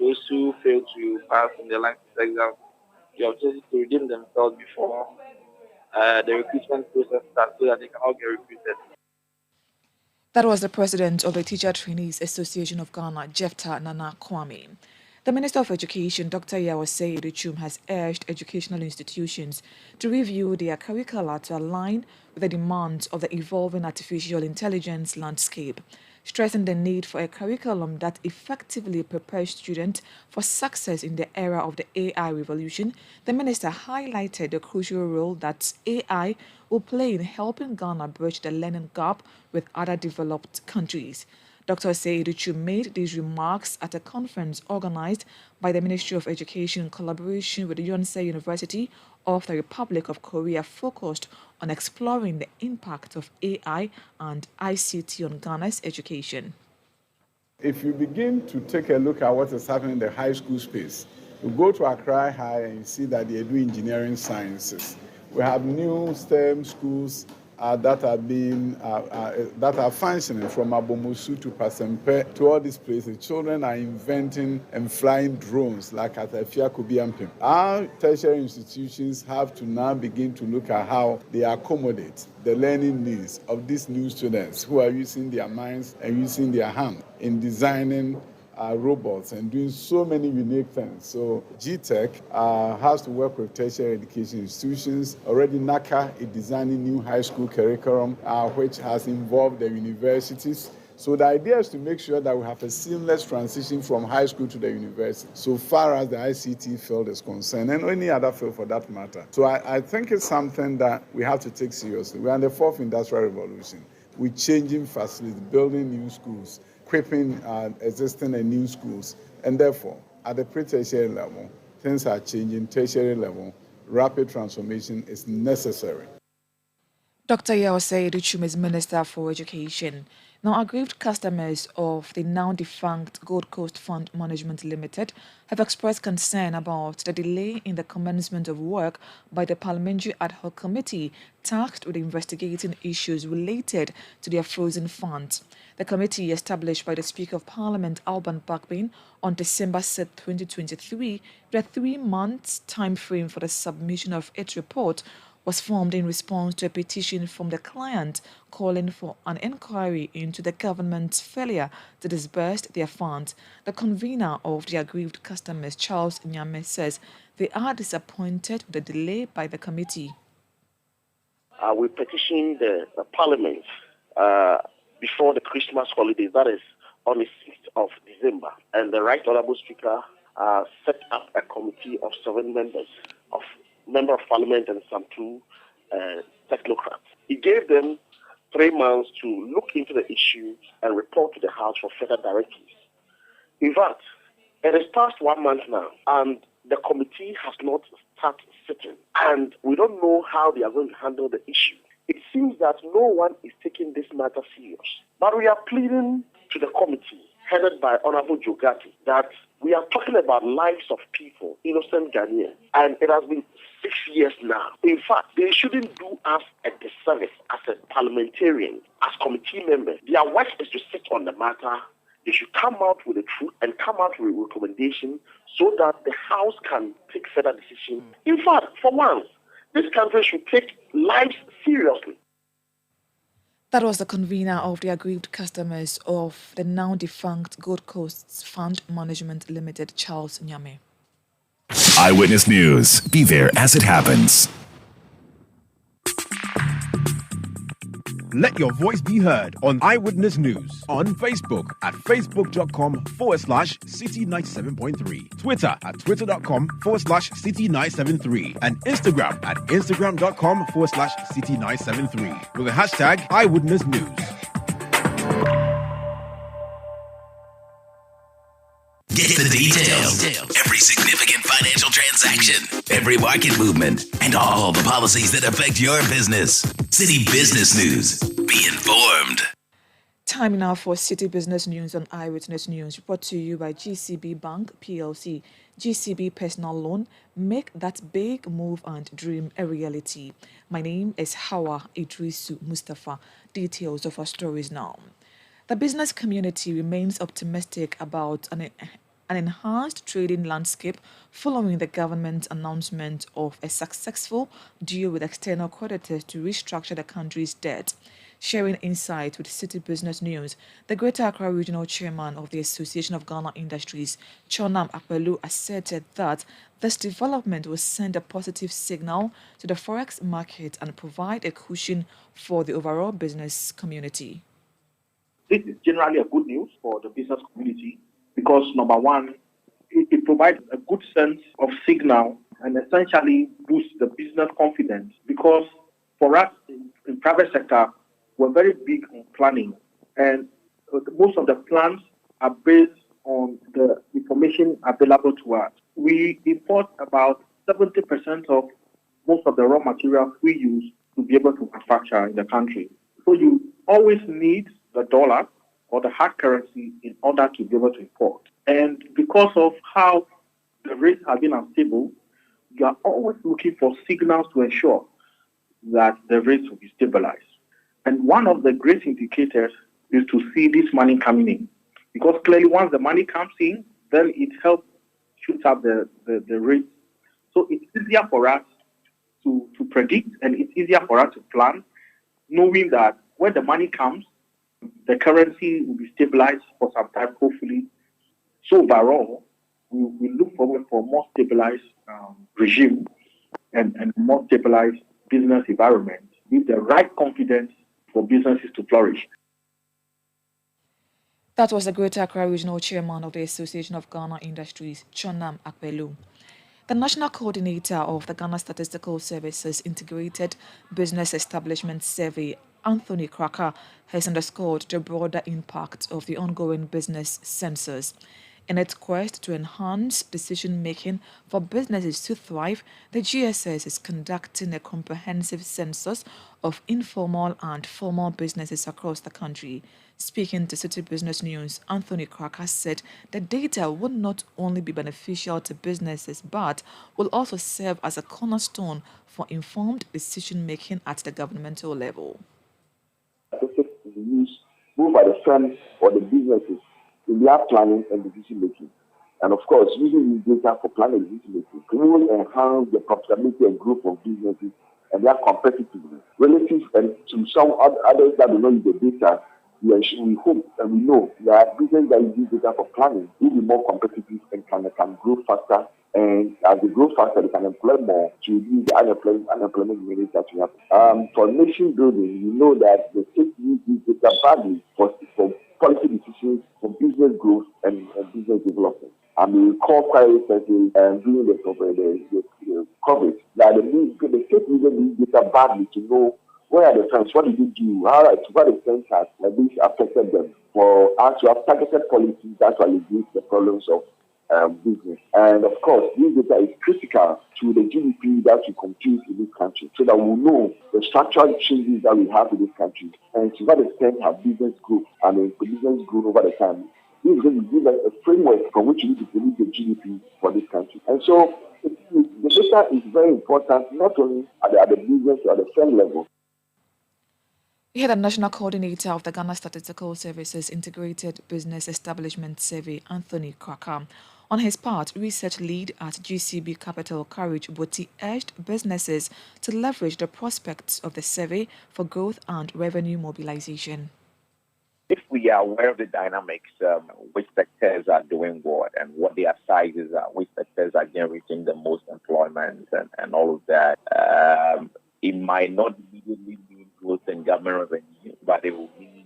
Speaker 12: those who fail to pass in the license exam the opportunity to redeem themselves before the recruitment process starts, so that they can all get recruited.
Speaker 9: That was the president of the Teacher Trainees Association of Ghana, Jefta Nana Kwame. The Minister of Education, Dr. Yawase Iduchum, has urged educational institutions to review their curricula to align with the demands of the evolving artificial intelligence landscape. Stressing the need for a curriculum that effectively prepares students for success in the era of the AI revolution, the minister highlighted the crucial role that AI will play in helping Ghana bridge the learning gap with other developed countries. Dr. Seiduchu made these remarks at a conference organized by the Ministry of Education in collaboration with the Yonsei University of the Republic of Korea, focused on exploring the impact of AI and ICT on Ghana's education.
Speaker 13: If you begin to take a look at what is happening in the high school space, you go to Accra High and you see that they do engineering sciences. We have new STEM schools that are functioning, from Abomosu to Pasempe to all these places. Children are inventing and flying drones like at Afia Kubiampim. Our tertiary institutions have to now begin to look at how they accommodate the learning needs of these new students who are using their minds and using their hands in designing robots and doing so many unique things. So GTech has to work with tertiary education institutions. Already NACA is designing new high school curriculum, which has involved the universities. So the idea is to make sure that we have a seamless transition from high school to the university, so far as the ICT field is concerned, and any other field for that matter. So I think it's something that we have to take seriously. We're in the fourth industrial revolution. We're changing facilities, building new schools, equipping existing and new schools. And therefore, at the pre-tertiary level, things are changing. Tertiary level, rapid transformation is necessary.
Speaker 9: Dr. Yawase Iduchum is Minister for Education. Now, aggrieved customers of the now-defunct Gold Coast Fund Management Limited have expressed concern about the delay in the commencement of work by the Parliamentary Ad Hoc Committee tasked with investigating issues related to their frozen funds. The committee, established by the Speaker of Parliament, Alban Bakbin, on December 6, 2023, with a 3-month time frame for the submission of its report, was formed in response to a petition from the client calling for an inquiry into the government's failure to disburse their funds. The convener of the aggrieved customers, Charles Nyame, says they are disappointed with the delay by the committee.
Speaker 14: We petitioned the Parliament before the Christmas holidays, that is on the 6th of December, and the Right Honourable Speaker set up a committee of 7 members of Member of Parliament and some 2 technocrats. He gave them 3 months to look into the issue and report to the House for further directives. In fact, it is past 1 month now, and the committee has not started sitting, and we don't know how they are going to handle the issue. It seems that no one is taking this matter serious. But we are pleading to the committee, headed by Honorable Jogati, that we are talking about lives of people, innocent Ghanaians, and it has been 6 years now. In fact, they shouldn't do us a disservice as a parliamentarian, as committee members. Their work is to sit on the matter. They should come out with the truth and come out with a recommendation so that the House can take further decisions. In fact, for once, this country should take lives seriously.
Speaker 9: That was the convener of the aggrieved customers of the now-defunct Gold Coast Fund Management Limited, Charles Nyame.
Speaker 4: Eyewitness News. Be there as it happens.
Speaker 7: Let your voice be heard on Eyewitness News on Facebook at facebook.com/Citi97.3, Twitter at twitter.com/Citi973, and Instagram at instagram.com/Citi973 with the hashtag Eyewitness News.
Speaker 4: Get the details. Every significant financial transaction, every market movement, and all the policies that affect your business. Citi Business News. Be informed.
Speaker 9: Time now for Citi Business News on Eyewitness News, brought to you by GCB Bank PLC. GCB Personal Loan, make that big move and dream a reality. My name is Hawa Idrisu Mustafa. Details of our stories now. The business community remains optimistic about an enhanced trading landscape following the government's announcement of a successful deal with external creditors to restructure the country's debt. Sharing insight with Citi Business News, the Greater Accra Regional Chairman of the Association of Ghana Industries, Chonam Akpelu, asserted that this development will send a positive signal to the forex market and provide a cushion for the overall business community.
Speaker 15: This is generally a good news for the business community because, number one, it provides a good sense of signal and essentially boosts the business confidence because for us in private sector, we're very big on planning, and most of the plans are based on the information available to us. We import about 70% of most of the raw materials we use to be able to manufacture in the country. So you always need the dollar or the hard currency in order to be able to import. And because of how the rates have been unstable, you are always looking for signals to ensure that the rates will be stabilized. And one of the great indicators is to see this money coming in. Because clearly once the money comes in, then it helps shoot up the rates. So it's easier for us to predict and it's easier for us to plan, knowing that when the money comes, the currency will be stabilized for some time, hopefully. So overall, we look forward for a more stabilized regime and more stabilized business environment with the right confidence for businesses to flourish.
Speaker 9: That was the Greater Accra Regional Chairman of the Association of Ghana Industries, Chonam Akpelu. The National Coordinator of the Ghana Statistical Services Integrated Business Establishment Survey, Anthony Kraka, has underscored the broader impact of the ongoing business census. In its quest to enhance decision-making for businesses to thrive, the GSS is conducting a comprehensive census of informal and formal businesses across the country. Speaking to Citi Business News, Anthony Kraka said the data will not only be beneficial to businesses but will also serve as a cornerstone for informed decision-making at the governmental level.
Speaker 16: Statistics is used both by the firms or the businesses in their planning and decision making. And of course, using this data for planning and decision making will enhance the profitability and growth of businesses and their competitiveness. Relative to some others that do not use the data, we hope and we know that businesses that use data for planning will be more competitive and can grow faster. And as they grow faster, they can employ more to reduce the unemployment rate that we have. For nation building, we know that the state uses data badly for policy decisions, for business growth and business development. And we recall quite recently during the COVID that the state uses data badly to know where are the firms, what did they do, to what extent has this affected them, for us to have targeted policies that will alleviate the problems of business. And of course, this data is critical to the GDP that we compute in this country, so that we know the structural changes that we have in this country and to what extent have business growth business grown over the time. This is going to give us a framework from which we need to produce the GDP for this country. And so the data is very important, not only at the business or at the firm level.
Speaker 9: We had a National Coordinator of the Ghana Statistical Services Integrated Business Establishment Survey, Anthony Kraka. On his part, research lead at GCB Capital, Courage Boti, urged businesses to leverage the prospects of the survey for growth and revenue mobilization.
Speaker 17: If we are aware of the dynamics, which sectors are doing what and what their sizes are, which sectors are generating the most employment and all of that, it might not immediately mean growth in government revenue, but it will mean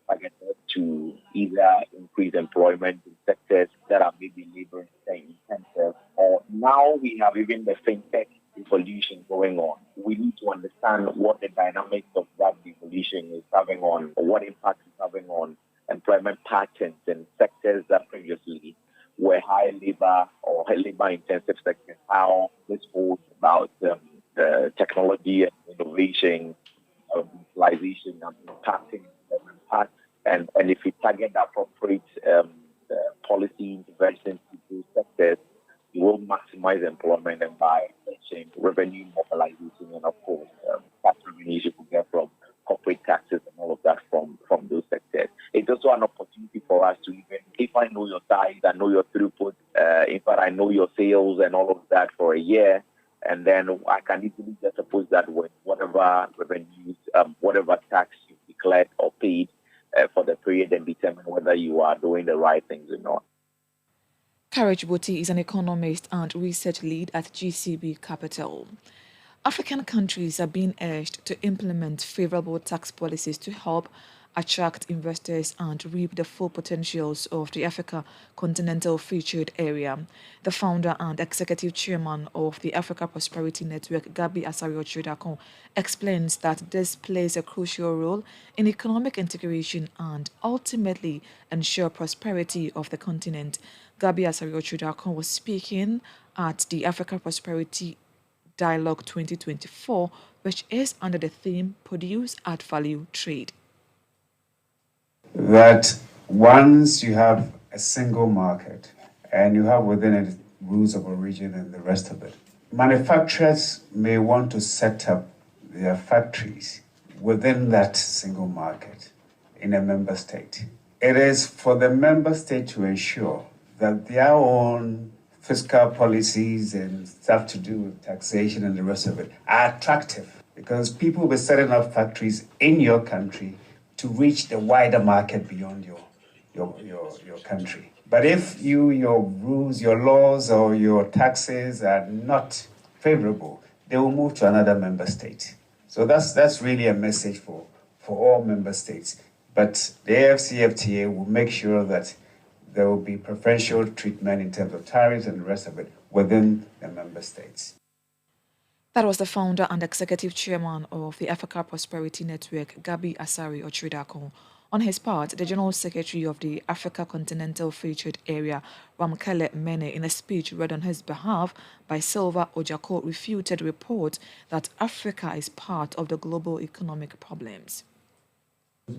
Speaker 17: targeted to either increase employment in sectors that are maybe labor intensive, or now we have even the fintech evolution going on. We need to understand what the dynamics of that evolution is having on, or what impact it's having on employment patterns in sectors that previously were high labor or labor-intensive sectors, how this holds about technology and innovation, digitalization and impacting impact, and if we target appropriate policy interventions to those sectors, we will maximize employment and by revenue mobilization and of course tax revenues you could get from corporate taxes and all of that from those sectors. It's also an opportunity for us to even, if I know your size, I know your throughput, in fact I know your sales and all of that for a year, and then I can easily just suppose that with whatever revenues, whatever tax you declared or paid for the period, and determine whether you are doing the right things or not.
Speaker 9: Courage Boti is an economist and research lead at GCB Capital. African countries are being urged to implement favorable tax policies to help attract investors and reap the full potentials of the Africa Continental Free Trade Area. The founder and executive chairman of the Africa Prosperity Network, Gabi Asare-Ochiodakon, explains that this plays a crucial role in economic integration and ultimately ensure prosperity of the continent. Gabi Asare-Ochiodakon was speaking at the Africa Prosperity Dialogue 2024, which is under the theme Produce, Add Value, Trade.
Speaker 18: That once you have a single market and you have within it rules of origin and the rest of it, manufacturers may want to set up their factories within that single market in a member state. It is for the member state to ensure that their own fiscal policies and stuff to do with taxation and the rest of it are attractive, because people will be setting up factories in your country to reach the wider market beyond your country. But if your rules, your laws, or your taxes are not favorable, they will move to another member state. So that's really a message for all member states. But the AFCFTA will make sure that there will be preferential treatment in terms of tariffs and the rest of it within the member states.
Speaker 9: That was the founder and executive chairman of the Africa Prosperity Network, Gabi Asare-Ochiodakon. On his part, the General Secretary of the Africa Continental Free Trade Area, Wamkele Mene, in a speech read on his behalf by Silva Ojako, refuted reports that Africa is part of the global economic problems.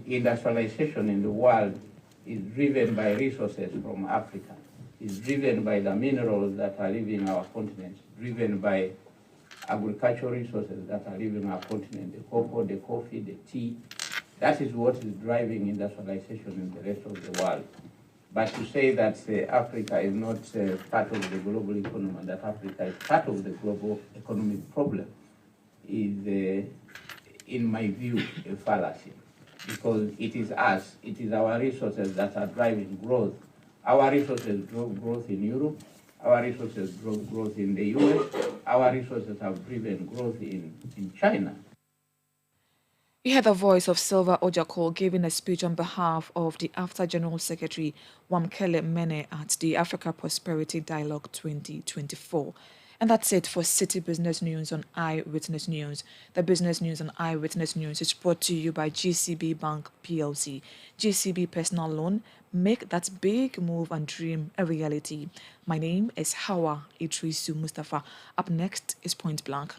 Speaker 19: Industrialization in the world is driven by resources from Africa, is driven by the minerals that are leaving our continent, driven by agricultural resources that are leaving our continent, the cocoa, the coffee, the tea. That is what is driving industrialization in the rest of the world. But to say that Africa is not part of the global economy, that Africa is part of the global economic problem, is, in my view, a fallacy. Because it is us, it is our resources that are driving growth. Our resources drove growth in Europe, our resources drove growth in the US, our resources have driven growth in China.
Speaker 9: You heard the voice of Silva Ojako giving a speech on behalf of the AFTA General Secretary Wamkele Mene at the Africa Prosperity Dialogue 2024. And that's it for City Business News on Eyewitness News. The business news on Eyewitness News is brought to you by GCB Bank PLC. GCB Personal Loan. Make that big move and dream a reality. My name is Hawa Idrisu Mustafa. Up next is Point Blank.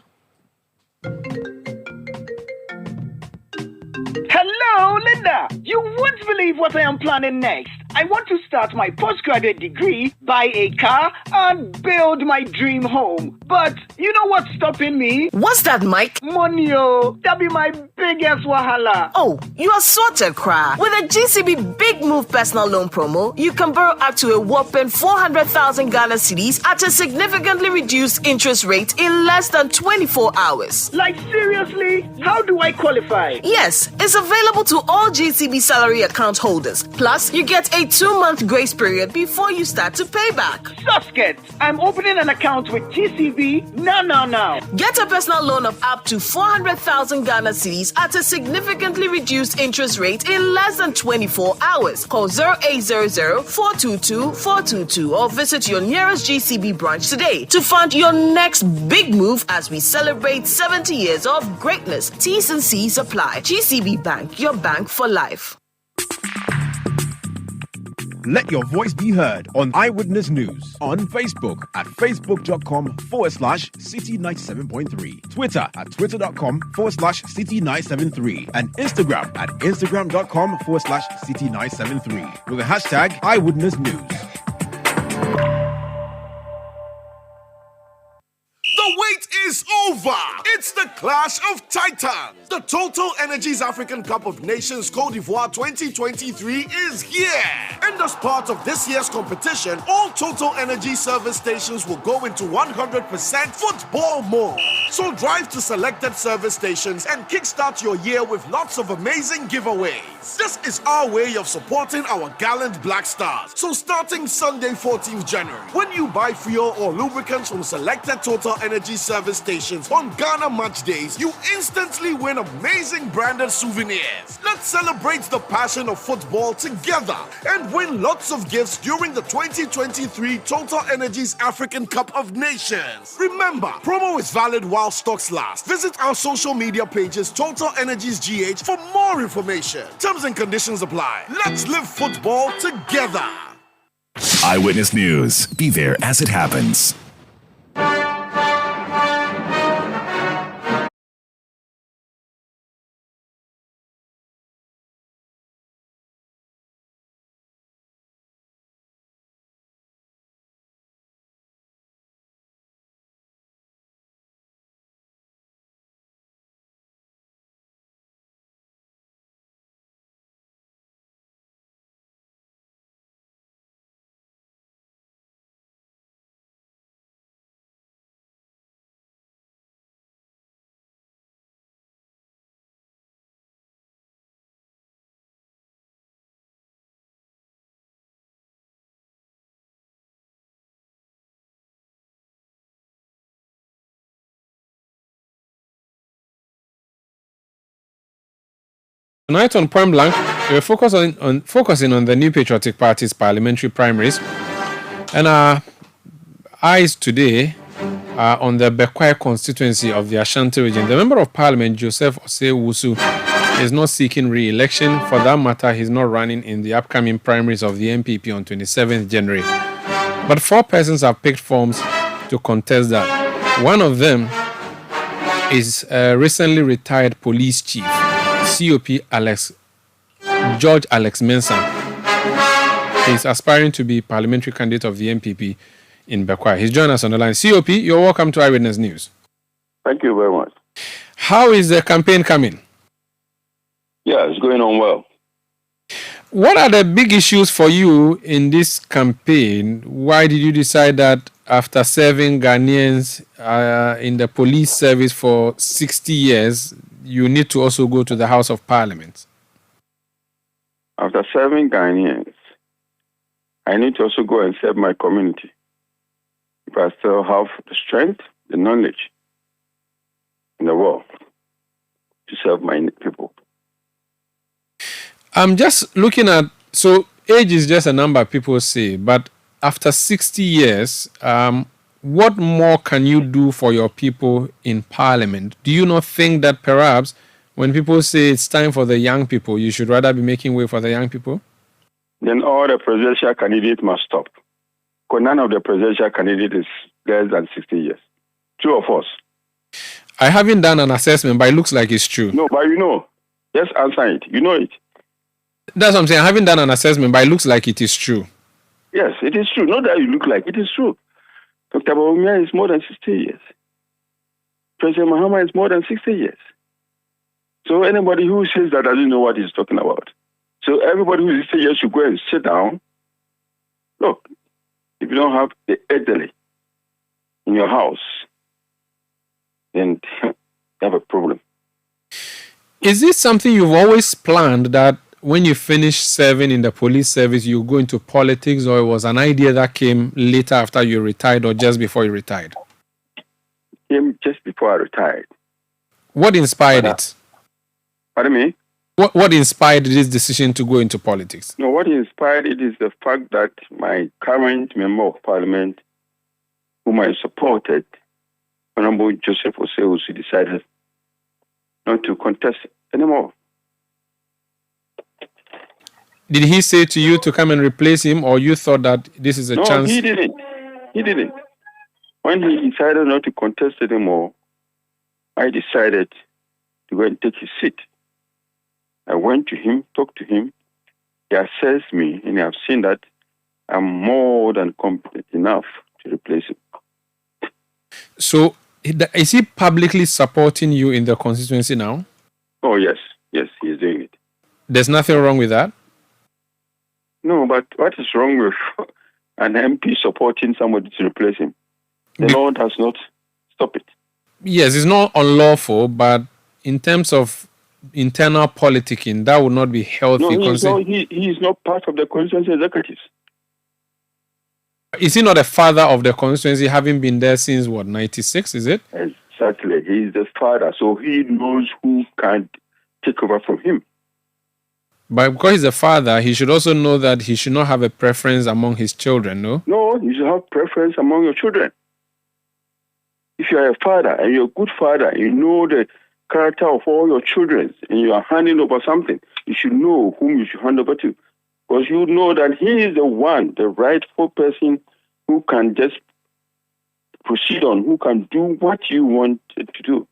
Speaker 20: Hello, Linda. You won't believe what I am planning next. I want to start my postgraduate degree, buy a car, and build my dream home. But you know what's stopping me?
Speaker 21: What's that, Mike?
Speaker 20: Money, oh. That be my biggest wahala.
Speaker 21: Oh, you are sorted, Cry. With a GCB Big Move personal loan promo, you can borrow up to a whopping 400,000 Ghana cedis at a significantly reduced interest rate in less than 24 hours.
Speaker 20: Like, seriously? How do I qualify?
Speaker 21: Yes, it's available to all GCB salary account holders. Plus, you get a 2-month grace period before you start to pay back.
Speaker 20: Susket, I'm opening an account with GCB now.
Speaker 21: Get a personal loan of up to 400,000 Ghana cedis at a significantly reduced interest rate in less than 24 hours. Call 0800-422-422 or visit your nearest GCB branch today to fund your next big move as we celebrate 70 years of greatness. T's and C's apply. GCB Bank, your bank for life.
Speaker 7: Let your voice be heard on Eyewitness News on Facebook at facebook.com/City97.3, Twitter at twitter.com/City973, and Instagram at instagram.com/City973 with the hashtag Eyewitness News.
Speaker 6: The wait is over. It's the Clash of Titans. The Total Energies African Cup of Nations Côte d'Ivoire 2023 is here. And as part of this year's competition, all Total Energy service stations will go into 100% football mode. So drive to selected service stations and kickstart your year with lots of amazing giveaways. This is our way of supporting our gallant Black Stars. So starting Sunday 14th January, when you buy fuel or lubricants from selected Total Energy service stations on Ghana match days, you instantly win amazing branded souvenirs. Let's celebrate the passion of football together and win lots of gifts during the 2023 Total Energies African Cup of Nations. Remember, promo is valid while stocks last. Visit our social media pages, Total Energies GH, for more information. Terms and conditions apply. Let's live football together.
Speaker 4: Eyewitness News. Be there as it happens.
Speaker 2: Tonight on Point Blank, we're focusing on the New Patriotic Party's parliamentary primaries, and our eyes today are on the Bekwai constituency of the Ashanti region. The Member of Parliament, Joseph Osei-Wusu, is not seeking re-election. For that matter, he's not running in the upcoming primaries of the NPP on 27th January. But 4 persons have picked forms to contest that. One of them is a recently retired police chief, COP George Alex Mensah. He's aspiring to be parliamentary candidate of the NPP in Bekwai. He's joined us on the line. COP, you're welcome to Eyewitness News.
Speaker 5: Thank you very much.
Speaker 2: How is the campaign coming?
Speaker 5: Yeah, it's going on well.
Speaker 2: What are the big issues for you in this campaign? Why did you decide that after serving Ghanaians in the police service for 60 years, you need to also go to the House of Parliament?
Speaker 5: After serving Ghanaians, I need to also go and serve my community. If I still have the strength, the knowledge in the world to serve my people.
Speaker 2: I'm just looking at, so age is just a number people say, but after 60 years, what more can you do for your people in Parliament? Do you not think that perhaps when people say it's time for the young people, you should rather be making way for the young people?
Speaker 5: Then all the presidential candidates must stop. Because none of the presidential candidates is less than 60 years. True or false?
Speaker 2: I haven't done an assessment, but it looks like it's true.
Speaker 5: No, but you know. Just answer it. You know it.
Speaker 2: That's what I'm saying. I haven't done an assessment, but it looks like it is true.
Speaker 5: Yes, it is true. Not that you look like it is true. Dr. Bawumia is more than 60 years. President Mahama is more than 60 years. So anybody who says that doesn't know what he's talking about. So everybody who is 60 years should go and sit down. Look, if you don't have the elderly in your house, then you have a problem.
Speaker 2: Is this something you've always planned, that when you finish serving in the police service, you go into politics, or it was an idea that came later after you retired or just before you retired?
Speaker 5: It came just before I retired.
Speaker 2: What inspired it?
Speaker 5: Pardon me?
Speaker 2: What inspired this decision to go into politics?
Speaker 5: No, what inspired it is the fact that my current Member of Parliament, whom I supported, Honorable Joseph Osei-Wusu, decided not to contest anymore.
Speaker 2: Did he say to you to come and replace him, or you thought that this is a chance?
Speaker 5: No, he didn't. He didn't. When he decided not to contest anymore, I decided to go and take his seat. I went to him, talked to him. He assessed me, and I've seen that I'm more than competent enough to replace him.
Speaker 2: So, is he publicly supporting you in the constituency now?
Speaker 5: Oh, yes. Yes, he's doing it.
Speaker 2: There's nothing wrong with that?
Speaker 5: No, but what is wrong with an MP supporting somebody to replace him? The law does not stop it.
Speaker 2: Yes, it's not unlawful, but in terms of internal politicking, that would not be healthy.
Speaker 5: No, he is not part of the constituency executives.
Speaker 2: Is he not a father of the constituency, having been there since, 96, is it?
Speaker 5: Exactly. He is the father, so he knows who can take over from him.
Speaker 2: But because he's a father, he should also know that he should not have a preference among his children, no?
Speaker 5: No, you should have preference among your children. If you are a father and you're a good father, you know the character of all your children, and you are handing over something, you should know whom you should hand over to. Because you know that he is the one, the rightful person who can just proceed on, who can do what you want to do.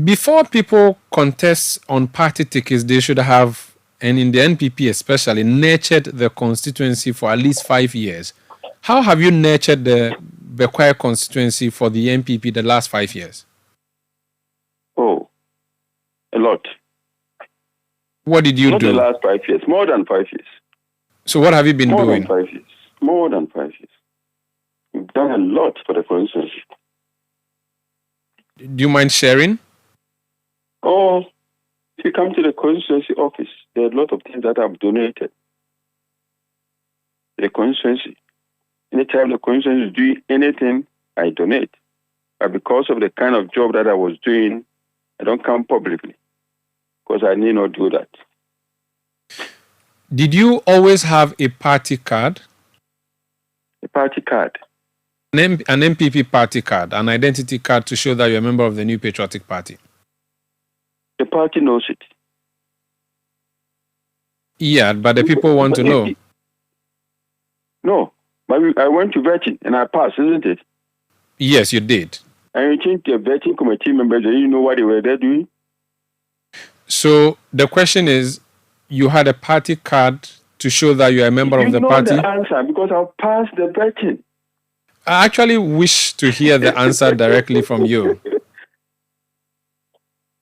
Speaker 2: Before people contest on party tickets, they should have, and in the NPP especially, nurtured the constituency for at least 5 years. How have you nurtured the Bekwai constituency for the NPP the last 5 years?
Speaker 5: Oh, a lot.
Speaker 2: What did you
Speaker 5: Not
Speaker 2: do?
Speaker 5: the last 5 years, more than 5 years.
Speaker 2: So what have you been doing?
Speaker 5: More than 5 years. More than 5 years. We've done a lot for the constituency.
Speaker 2: Do you mind sharing?
Speaker 5: Oh, if you come to the constituency office, there are a lot of things that I've donated to the constituency. Anytime the constituency is doing anything, I donate. But because of the kind of job that I was doing, I don't come publicly because I need not do that.
Speaker 2: Did you always have a party card?
Speaker 5: A party card?
Speaker 2: An MPP party card, an identity card to show that you're a member of the New Patriotic Party?
Speaker 5: The party knows it.
Speaker 2: Yeah, but the people want to know.
Speaker 5: No, but I went to vetting and I passed, isn't it?
Speaker 2: Yes, you did.
Speaker 5: And you think the vetting committee members, you know what they were there doing?
Speaker 2: So the question is, you had a party card to show that you're a member of the party?
Speaker 5: You know the answer because I've passed the vetting.
Speaker 2: I actually wish to hear the answer directly from you.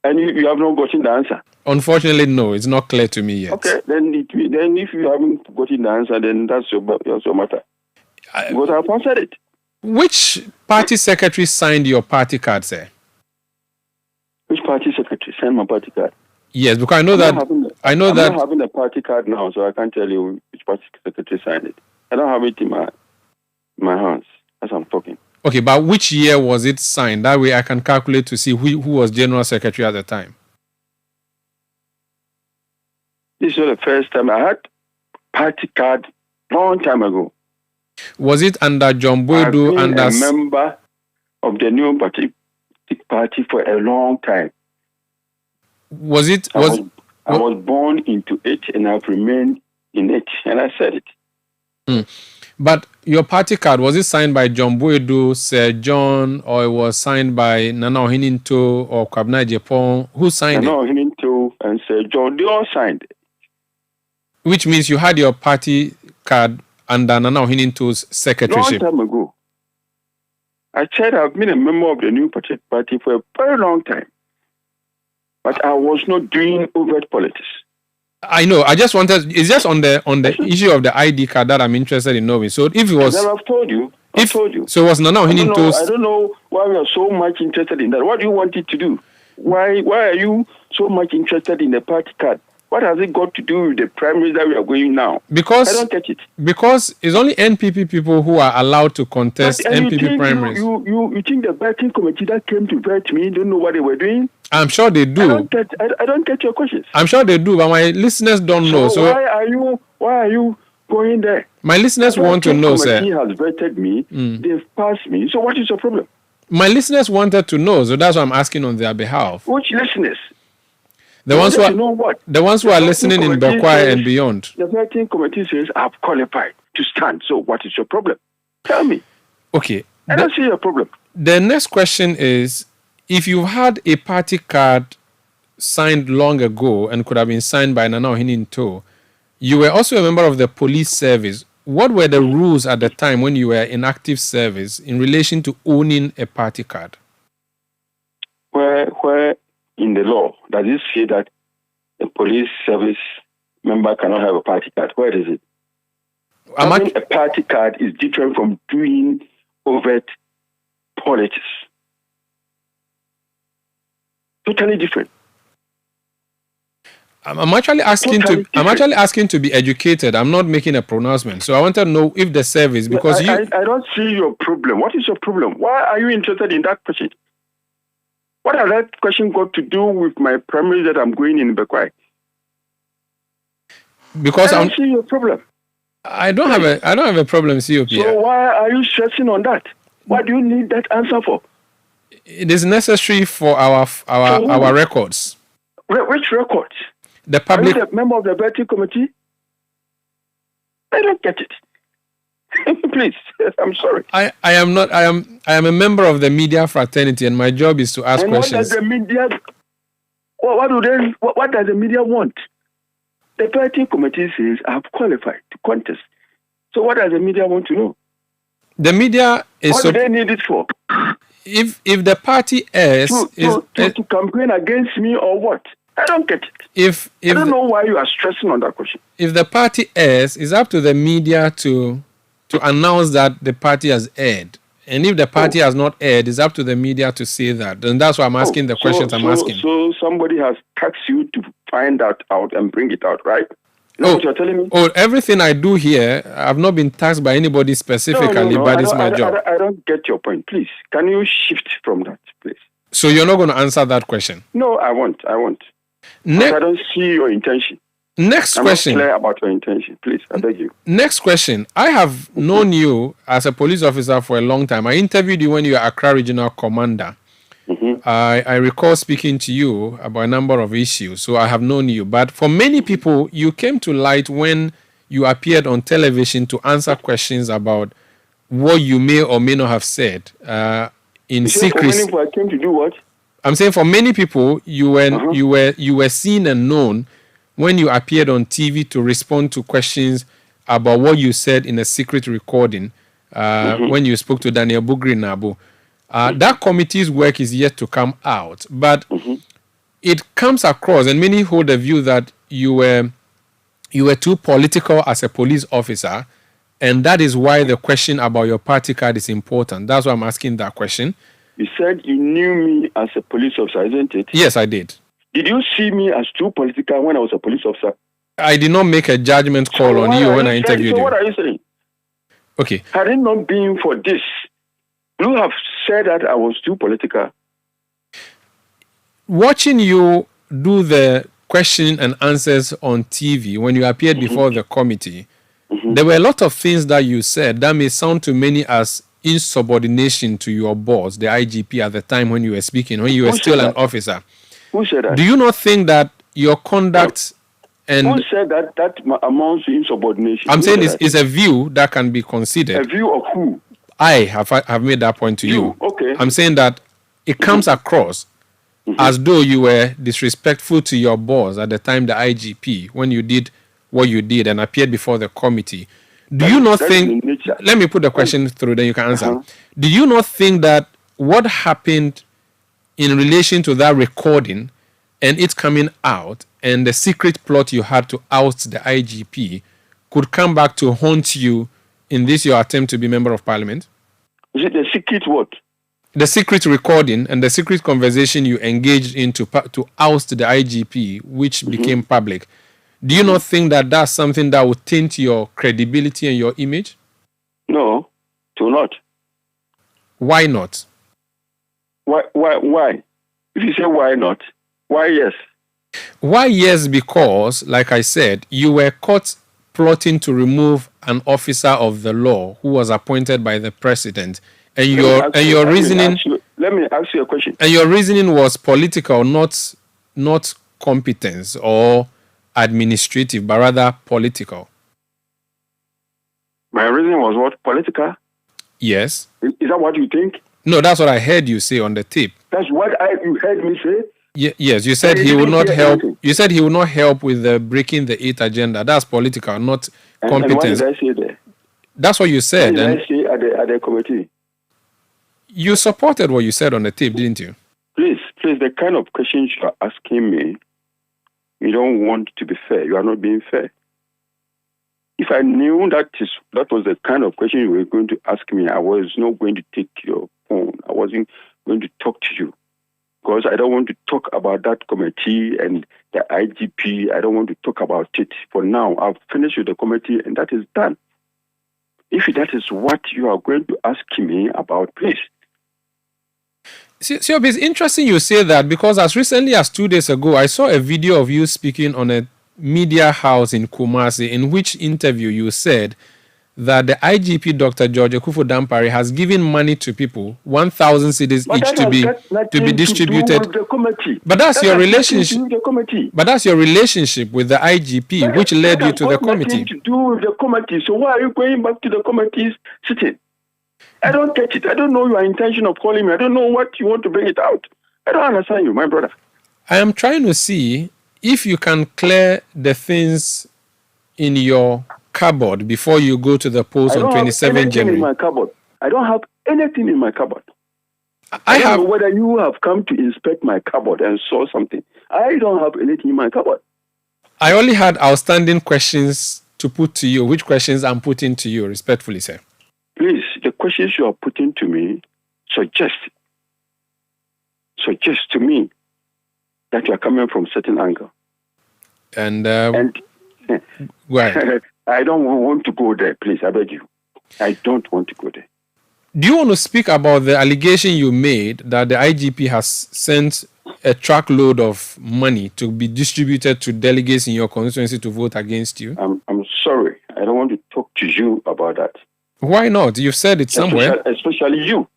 Speaker 5: And you have not gotten the answer?
Speaker 2: Unfortunately, no. It's not clear to me yet.
Speaker 5: Okay, then if you haven't gotten the answer, then that's your matter. Because I've answered it.
Speaker 2: Which party secretary signed your party card, sir?
Speaker 5: Which party secretary signed my party card?
Speaker 2: Yes, because I know
Speaker 5: I'm not having a party card now, so I can't tell you which party secretary signed it. I don't have it in my hands as I'm talking.
Speaker 2: Okay, but which year was it signed? That way I can calculate to see who was general secretary at the time.
Speaker 5: This was the first time I had party card long time ago.
Speaker 2: Was it under John Boydo?
Speaker 5: I've been a member of the New Party for a long time.
Speaker 2: Was it?
Speaker 5: I was born into it and I've remained in it, and I said it.
Speaker 2: But your party card, was it signed by John Boydo, Sir John, or it was signed by Nana Ohininto or Kwabena Jepon? Who signed
Speaker 5: Nana Ohininto and Sir John, they all signed it.
Speaker 2: Which means you had your party card under Nana Ohininto's secretaryship.
Speaker 5: Long time ago. I said I've been a member of the New Party for a very long time. But I was not doing overt politics.
Speaker 2: I know. I just wanted. It's just on the issue of the ID card that I'm interested in knowing. So if it was,
Speaker 5: I've told you.
Speaker 2: So it was Nana Ohininto's.
Speaker 5: I don't know why we are so much interested in that. What do you want it to do? Why are you so much interested in the party card? What has it got to do with the primaries that we are going now?
Speaker 2: Because
Speaker 5: I don't get it.
Speaker 2: Because it's only NPP people who are allowed to contest NPP primaries.
Speaker 5: You think the vetting committee that came to vet me don't know what they were doing?
Speaker 2: I'm sure they do.
Speaker 5: I don't get your questions.
Speaker 2: I'm sure they do, but my listeners don't know. So
Speaker 5: why are you going there?
Speaker 2: My listeners want to know, sir.
Speaker 5: The committee has vetted me. They've passed me. So what is your problem?
Speaker 2: My listeners wanted to know, so that's why I'm asking on their behalf.
Speaker 5: Which listeners?
Speaker 2: The ones who are listening in Bekwai and beyond.
Speaker 5: The vetting committee says I've qualified to stand. So what is your problem? Tell me.
Speaker 2: Okay.
Speaker 5: I don't see your problem.
Speaker 2: The next question is, if you had a party card signed long ago and could have been signed by Nana Ohininto, you were also a member of the police service. What were the rules at the time when you were in active service in relation to owning a party card?
Speaker 5: Where in the law does it say that a police service member cannot have a party card? Where is it? Having a party card is different from doing overt politics. Totally different.
Speaker 2: I'm actually asking to be educated. I'm not making a pronouncement. So I want to know if the service, because
Speaker 5: I don't see your problem. What is your problem? Why are you interested in that question? What has that question got to do with my primary that I'm going in Bekwai?
Speaker 2: Because
Speaker 5: I don't see your problem.
Speaker 2: I don't have a problem, COP.
Speaker 5: So why are you stressing on that? What do you need that answer for?
Speaker 2: It is necessary for our records.
Speaker 5: Which records?
Speaker 2: The public.
Speaker 5: Are you a member of the vetting committee? I don't get it. Please, I'm sorry.
Speaker 2: I am not. I am a member of the media fraternity, and my job is to ask questions.
Speaker 5: What does the media? What does the media want? The vetting committee says I have qualified to contest. So what does the media want to know?
Speaker 2: The media is.
Speaker 5: What do they need it for?
Speaker 2: If the party is
Speaker 5: to campaign against me or what? I don't get it. I don't know why you are stressing on that question.
Speaker 2: If the party is up to the media to announce that the party has aired. And if the party has not aired, it's up to the media to say that. And that's why I'm asking the questions I'm asking.
Speaker 5: So somebody has taxed you to find that out and bring it out, right? You know what you're telling me?
Speaker 2: Oh, everything I do here, I've not been taxed by anybody specifically, but it's my job.
Speaker 5: I don't get your point. Please, can you shift from that, please?
Speaker 2: So you're not going to answer that question?
Speaker 5: No, I won't. I don't see your intention.
Speaker 2: Next question.
Speaker 5: I'm not clear about your intention. Please, I beg you.
Speaker 2: Next question. I have known you as a police officer for a long time. I interviewed you when you were Accra Regional Commander.
Speaker 5: Mm-hmm.
Speaker 2: I recall speaking to you about a number of issues, so I have known you. But for many people, you came to light when you appeared on television to answer questions about what you may or may not have said in secrecy.
Speaker 5: For many people, I came to do what?
Speaker 2: I'm saying for many people, you were seen and known when you appeared on TV to respond to questions about what you said in a secret recording when you spoke to Daniel Bugri Nabu. That committee's work is yet to come out, but it comes across, and many hold the view that you were too political as a police officer, and that is why the question about your party card is important. That's why I'm asking that question.
Speaker 5: You said you knew me as a police officer, isn't it?
Speaker 2: Yes, I did.
Speaker 5: Did you see me as too political when I was a police officer?
Speaker 2: I did not make a judgment call on you when I interviewed you.
Speaker 5: What are you saying?
Speaker 2: Okay.
Speaker 5: Had it not been for this, you have said that I was too political.
Speaker 2: Watching you do the question and answers on TV when you appeared before the committee, there were a lot of things that you said that may sound to many as insubordination to your boss, the IGP, at the time when you were speaking, when you were still an officer.
Speaker 5: Who said that?
Speaker 2: Do you not think that your conduct and...
Speaker 5: Who said that amounts to insubordination?
Speaker 2: I'm saying it's a view that can be considered.
Speaker 5: A view of who?
Speaker 2: I have made that point to you.
Speaker 5: Okay.
Speaker 2: I'm saying that it comes across as though you were disrespectful to your boss at the time, the IGP, when you did what you did and appeared before the committee. Do you not think... Let me put the question through, then you can answer. Do you not think that what happened in relation to that recording and it coming out and the secret plot you had to oust the IGP could come back to haunt you in this your attempt to be member of parliament?
Speaker 5: Is it the secret what?
Speaker 2: The secret recording and the secret conversation you engaged in to oust the IGP, which became public. Do you not think that that's something that would taint your credibility and your image?
Speaker 5: No, do not.
Speaker 2: Why not?
Speaker 5: Why? If you say why not, why yes?
Speaker 2: Why yes? Because, like I said, you were caught plotting to remove an officer of the law who was appointed by the president, and your reasoning.
Speaker 5: Let me ask you a question.
Speaker 2: And your reasoning was political, not competence or administrative, but rather political?
Speaker 5: My reason was what? Political?
Speaker 2: Yes.
Speaker 5: Is that what you think?
Speaker 2: No, that's what I heard you say on the tape.
Speaker 5: That's what you heard me say?
Speaker 2: Yes, you said he would not help. You said he would not help with the breaking the 8th agenda. That's political, not competence.
Speaker 5: And what did I say there?
Speaker 2: That's what you said.
Speaker 5: What did I say at the committee?
Speaker 2: You supported what you said on the tape, didn't you?
Speaker 5: Please, the kind of questions you are asking me, you don't want to be fair. You are not being fair. If I knew that was the kind of question you were going to ask me, I was not going to take your phone. I wasn't going to talk to you. Because I don't want to talk about that committee and the IGP. I don't want to talk about it. For now, I've finished with the committee and that is done. If that is what you are going to ask me about, please.
Speaker 2: See, it's interesting you say that, because as recently as 2 days ago, I saw a video of you speaking on a media house in Kumasi, in which interview you said that the IGP, Dr. George Akufo-Dampare, has given money to people, 1,000 cedis each to be distributed. But that's your relationship. But that's your relationship with the IGP, which led you to the committee.
Speaker 5: Nothing to do with the committee. So why are you going back to the committee's sitting? I don't get it. I don't know your intention of calling me. I don't know what you want to bring it out. I don't understand you, my brother.
Speaker 2: I am trying to see if you can clear the things in your cupboard before you go to the polls on 27 January.
Speaker 5: In my cupboard. I don't have anything in my cupboard. I don't know whether you have come to inspect my cupboard and saw something. I don't have anything in my cupboard.
Speaker 2: I only had outstanding questions to put to you. Which questions I'm putting to you, respectfully, sir?
Speaker 5: Please, the questions you are putting to me suggest to me that you are coming from a certain angle.
Speaker 2: And
Speaker 5: right. I don't want to go there, please. I beg you. I don't want to go there.
Speaker 2: Do you want to speak about the allegation you made that the IGP has sent a truckload of money to be distributed to delegates in your constituency to vote against you?
Speaker 5: I'm sorry. I don't want to talk to you about that.
Speaker 2: Why not? You've said it somewhere.
Speaker 5: Especially you.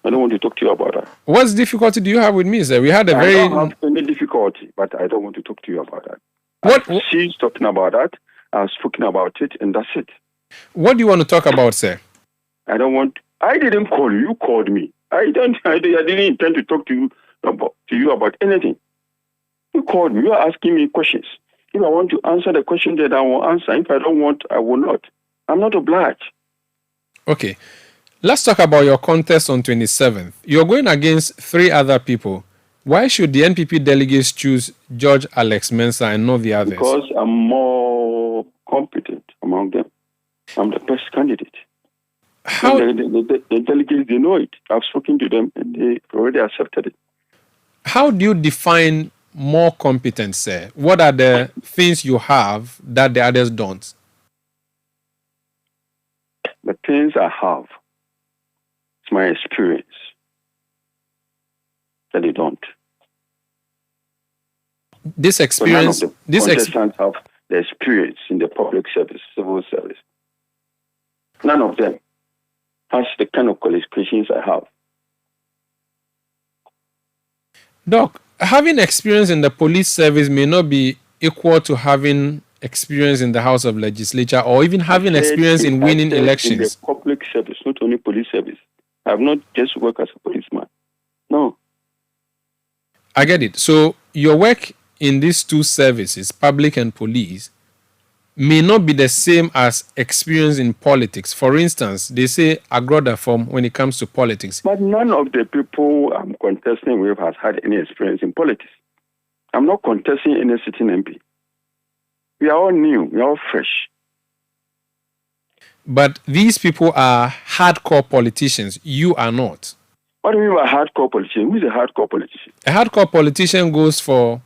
Speaker 5: I don't want to talk to you about that.
Speaker 2: What difficulty do you have with me, sir? We had a
Speaker 5: I don't have any difficulty, but I don't want to talk to you about that. I've ceased talking about that. I've spoken about it, and that's it.
Speaker 2: What do you want to talk about, sir?
Speaker 5: I didn't call you. You called me. I didn't intend to talk to you about anything. You called me. You are asking me questions. If I want to answer the question, then I will answer. If I don't want, I will not. I'm not obliged.
Speaker 2: Okay. Let's talk about your contest on 27th. You're going against 3 other people. Why should the NPP delegates choose George Alex Mensah and not the others?
Speaker 5: Because I'm more competent among them. I'm the best candidate.
Speaker 2: How?
Speaker 5: The delegates, they know it. I've spoken to them and they already accepted it.
Speaker 2: How do you define more competence, sir? What are the things you have that the others don't?
Speaker 5: The things I have, it's my experience that they don't.
Speaker 2: This experience,
Speaker 5: contestants have the experience in the public service, civil service. None of them has the kind of qualifications I have.
Speaker 2: Doc, having experience in the police service may not be equal to having experience in the House of Legislature or even having experience in winning elections.
Speaker 5: In the public service, not only police service. I have not just worked as a policeman. No.
Speaker 2: I get it. So your work in these 2 services, public and police, may not be the same as experience in politics. For instance, they say agroda form when it comes to politics.
Speaker 5: But none of the people I'm contesting with has had any experience in politics. I'm not contesting any sitting MP. We are all new. We are all fresh.
Speaker 2: But these people are hardcore politicians. You are not.
Speaker 5: What do you mean by hardcore politician? Who is a hardcore politician?
Speaker 2: A hardcore politician goes for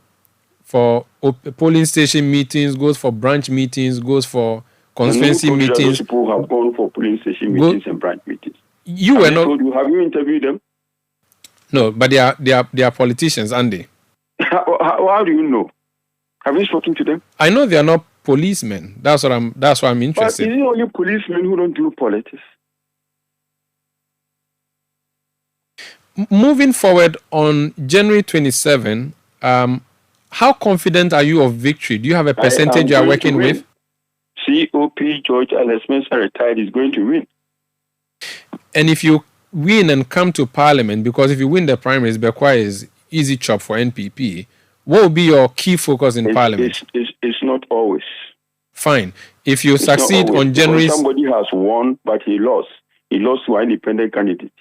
Speaker 2: polling station meetings, goes for branch meetings, goes for constituency meetings.
Speaker 5: People have gone for polling station meetings and branch meetings.
Speaker 2: You were not.
Speaker 5: Have you interviewed them?
Speaker 2: No, but they are politicians, aren't they?
Speaker 5: How do you know? Have you spoken to them?
Speaker 2: I know they are not policemen. That's why I'm interested.
Speaker 5: But is it only policemen who don't do politics?
Speaker 2: Moving forward on January 27, How confident are you of victory? Do you have a percentage you are working with?
Speaker 5: COP George Alex Mensah retired is going to win.
Speaker 2: And if you win and come to parliament, because if you win the primaries, Bekwa is easy chop for NPP, what will be your key focus in parliament?
Speaker 5: It's not always.
Speaker 2: Fine. If you succeed on January...
Speaker 5: Somebody has won, but he lost. He lost to an independent candidate.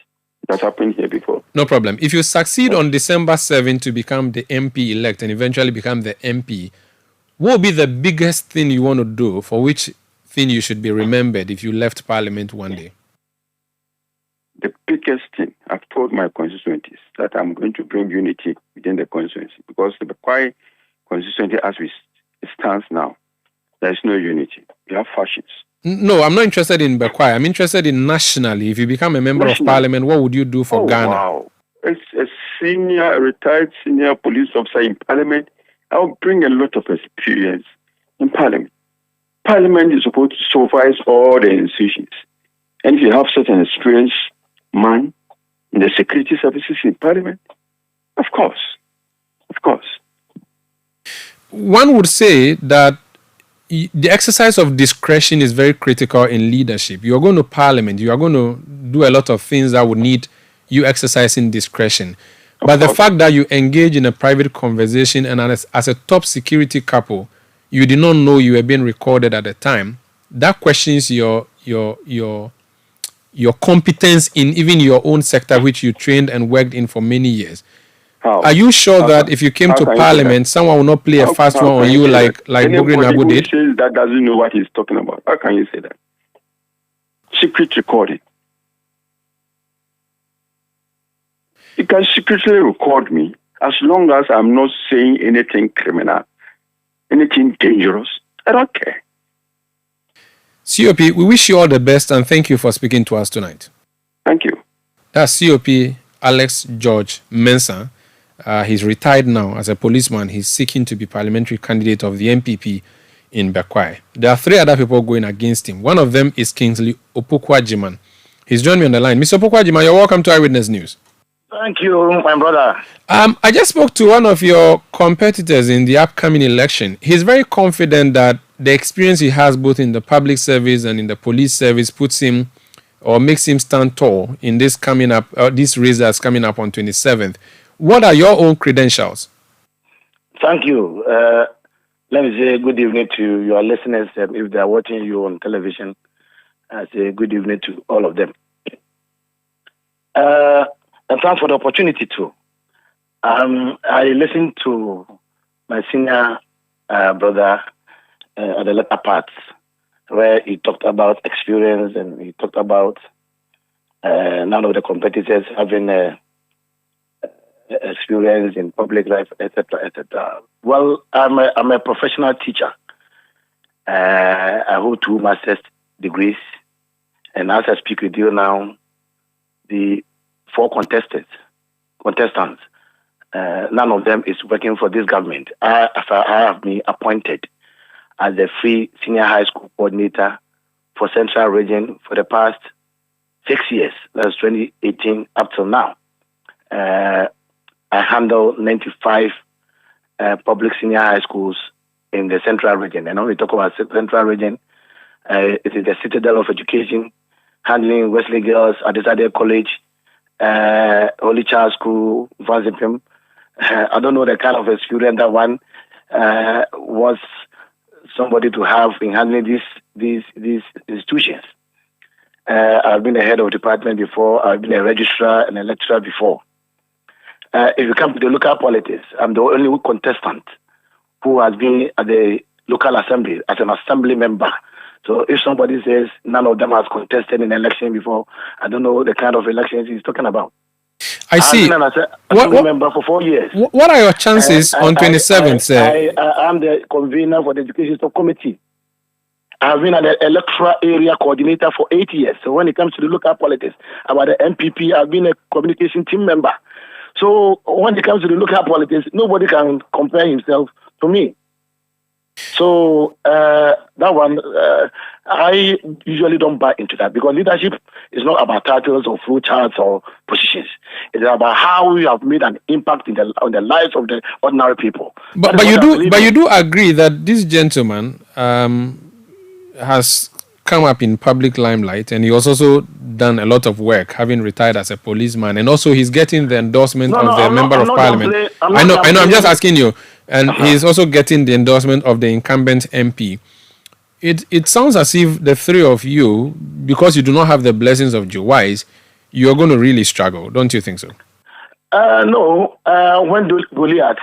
Speaker 5: That happened here before.
Speaker 2: No problem. If you succeed on December 7 to become the MP elect and eventually become the MP, what will be the biggest thing you want to do, for which thing you should be remembered if you left parliament one day?
Speaker 5: The biggest thing I've told my constituencies that I'm going to bring unity within the constituency, because the Bekwai constituency as it stands now, there's no unity. We have factions.
Speaker 2: No, I'm not interested in Bekwai. I'm interested in nationally. If you become a member of parliament, what would you do for Ghana?
Speaker 5: Wow. As a retired senior police officer in parliament, I'll bring a lot of experience in parliament. Parliament is supposed to supervise all the institutions. And if you have such an experienced man in the security services in parliament, of course.
Speaker 2: One would say that the exercise of discretion is very critical in leadership. You are going to parliament, you are going to do a lot of things that would need you exercising discretion. But the fact that you engage in a private conversation and as a top security couple, you did not know you were being recorded at the time, that questions your competence in even your own sector, which you trained and worked in for many years. Are you sure that if you came to parliament, someone will not play a fast one on you like Bugri Nabu did?
Speaker 5: Anybody who says that doesn't know what he's talking about. How can you say that? Secret recording. You can secretly record me as long as I'm not saying anything criminal, anything dangerous. I don't care.
Speaker 2: COP, we wish you all the best and thank you for speaking to us tonight.
Speaker 5: Thank you.
Speaker 2: That's COP Alex George Mensah. He's retired now as a policeman. He's seeking to be parliamentary candidate of the MPP in Bekwai. There are 3 other people going against him. One of them is Kingsley Opokwajiman. He's joined me on the line. Mr. Opokwajiman, you're welcome to Eyewitness News.
Speaker 8: Thank you, my brother.
Speaker 2: I just spoke to one of your competitors in the upcoming election. He's very confident that the experience he has both in the public service and in the police service puts him or makes him stand tall in this this race that's coming up on 27th. What are your own credentials?
Speaker 8: Thank you. Let me say good evening to your listeners. If they are watching you on television, I say good evening to all of them. And thanks for the opportunity too. I listened to my senior brother at the latter parts, where he talked about experience and he talked about none of the competitors having experience in public life, etc., etc. Well, I'm a professional teacher. I hold 2 master's degrees, and as I speak with you now, the 4 contestants, none of them is working for this government. I have been appointed as the free senior high school coordinator for Central Region for the past 6 years. That's 2018 up till now. I handle 95 public senior high schools in the Central Region. And when we talk about Central Region, it is the citadel of education, handling Wesley Girls, Adesade College, Holy Child School, Vanzipim. I don't know the kind of experience that one was somebody to have in handling these institutions. I've been the head of department before. I've been a registrar and a lecturer before. If you come to the local politics, I'm the only contestant who has been at the local assembly as an assembly member. So if somebody says none of them has contested in an election before, I don't know the kind of elections he's talking about.
Speaker 2: I see.
Speaker 8: I've been an assembly member for 4 years.
Speaker 2: What are your chances on 27th, sir?
Speaker 8: I'm the convener for the Education Subcommittee. I've been an electoral area coordinator for 8 years. So when it comes to the local politics, about the MPP, I've been a communication team member. So when it comes to the local politics, nobody can compare himself to me. So that one, I usually don't buy into that because leadership is not about titles or flow charts or positions. It's about how you have made an impact on the lives of the ordinary people.
Speaker 2: But you do agree that this gentleman has come up in public limelight, and he has also done a lot of work, having retired as a policeman, and also he's getting the endorsement of the member of parliament. I know. I'm just asking you, and he's also getting the endorsement of the incumbent MP. It sounds as if the three of you, because you do not have the blessings of Joe Wise, you're going to really struggle, don't you think so?
Speaker 8: No. When Goliath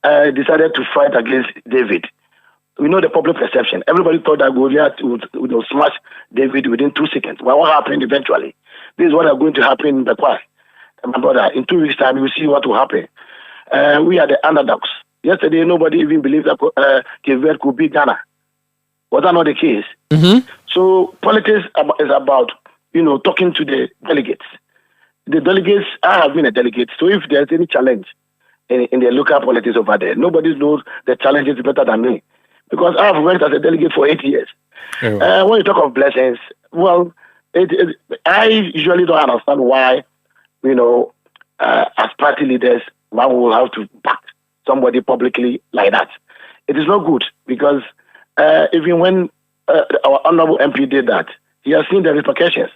Speaker 8: decided to fight against David, we know the public perception. Everybody thought that Goliath would smash David within 2 seconds. Well, what happened eventually? This is what is going to happen in the Kwa. My brother, in 2 weeks' time, you will see what will happen. We are the underdogs. Yesterday, nobody even believed that Cape could beat Ghana. Was that not the case?
Speaker 2: Mm-hmm.
Speaker 8: So politics is about, talking to the delegates. The delegates, I have been a delegate, so if there's any challenge in the local politics over there, nobody knows the challenges better than me. Because I have worked as a delegate for 8 years. When you talk of blessings, well, I usually don't understand why, as party leaders, one will have to back somebody publicly like that. It is not good because even when our honorable MP did that, he has seen the repercussions.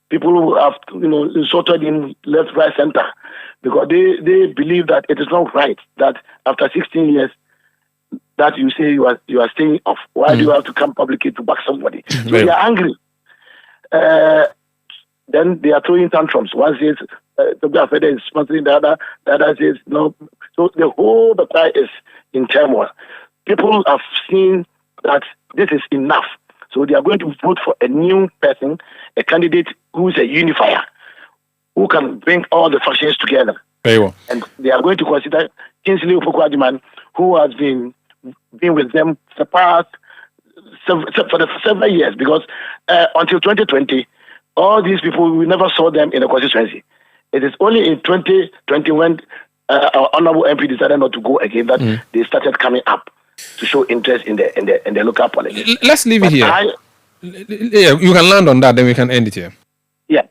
Speaker 8: People who have, insulted him left, right, center, because they believe that it is not right that after 16 years, that you say you are staying off. Why do you have to come publicly to back somebody? So they are angry. Then they are throwing tantrums. One says Tobias Fede is sponsoring the other says no. So the whole battle is in turmoil. People have seen that this is enough. So they are going to vote for a new person, a candidate who is a unifier, who can bring all the factions together.
Speaker 2: Very well.
Speaker 8: And they are going to consider Kingsley Opoku-Agyeman, who has been with them for the several years, because until 2020, all these people, we never saw them in the constituency. It is only in 2020 when our honorable MP decided not to go again that they started coming up to show interest in the local politics.
Speaker 2: Let's leave it here. You can land on that, then we can end it here.
Speaker 8: Yeah.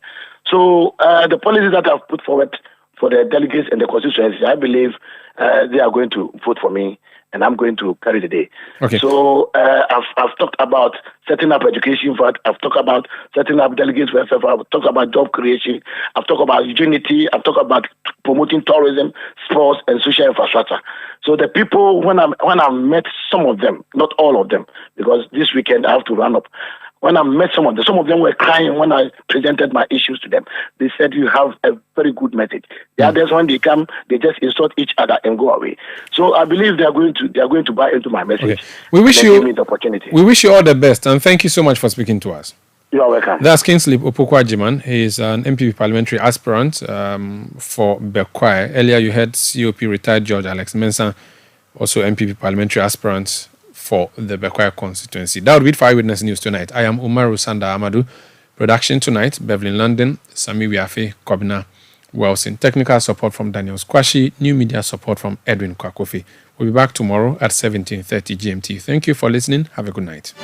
Speaker 8: So the policies that I've put forward for the delegates and the constituency, I believe they are going to vote for me, and I'm going to carry the day.
Speaker 2: Okay.
Speaker 8: So I've talked about setting up education fund. I've talked about setting up delegates welfare. I've talked about job creation. I've talked about unity. I've talked about promoting tourism, sports, and social infrastructure. So the people, when I met some of them, not all of them, because this weekend I have to run up. When I met some of them were crying when I presented my issues to them. They said, you have a very good message. The others, when they come, they just insult each other and go away. So I believe they are going to buy into my message.
Speaker 2: Okay. We wish you
Speaker 8: give me the opportunity.
Speaker 2: We wish you all the best, and thank you so much for speaking to us.
Speaker 8: You are welcome.
Speaker 2: That's Kingsley Opoku-Agyeman. He is an MPP parliamentary aspirant for Bekwai. Earlier you heard COP retired George Alex Mensah, also MPP parliamentary aspirant for the Bekwai constituency. That would be it for Eyewitness News tonight. I am Umaru Sanda Amadou. Production tonight, Beverly London, Sami Wiafe, Kobina Wilson. Technical support from Daniel Squashi. New media support from Edwin Kwakofi. We'll be back tomorrow at 17:30 GMT. Thank you for listening. Have a good night.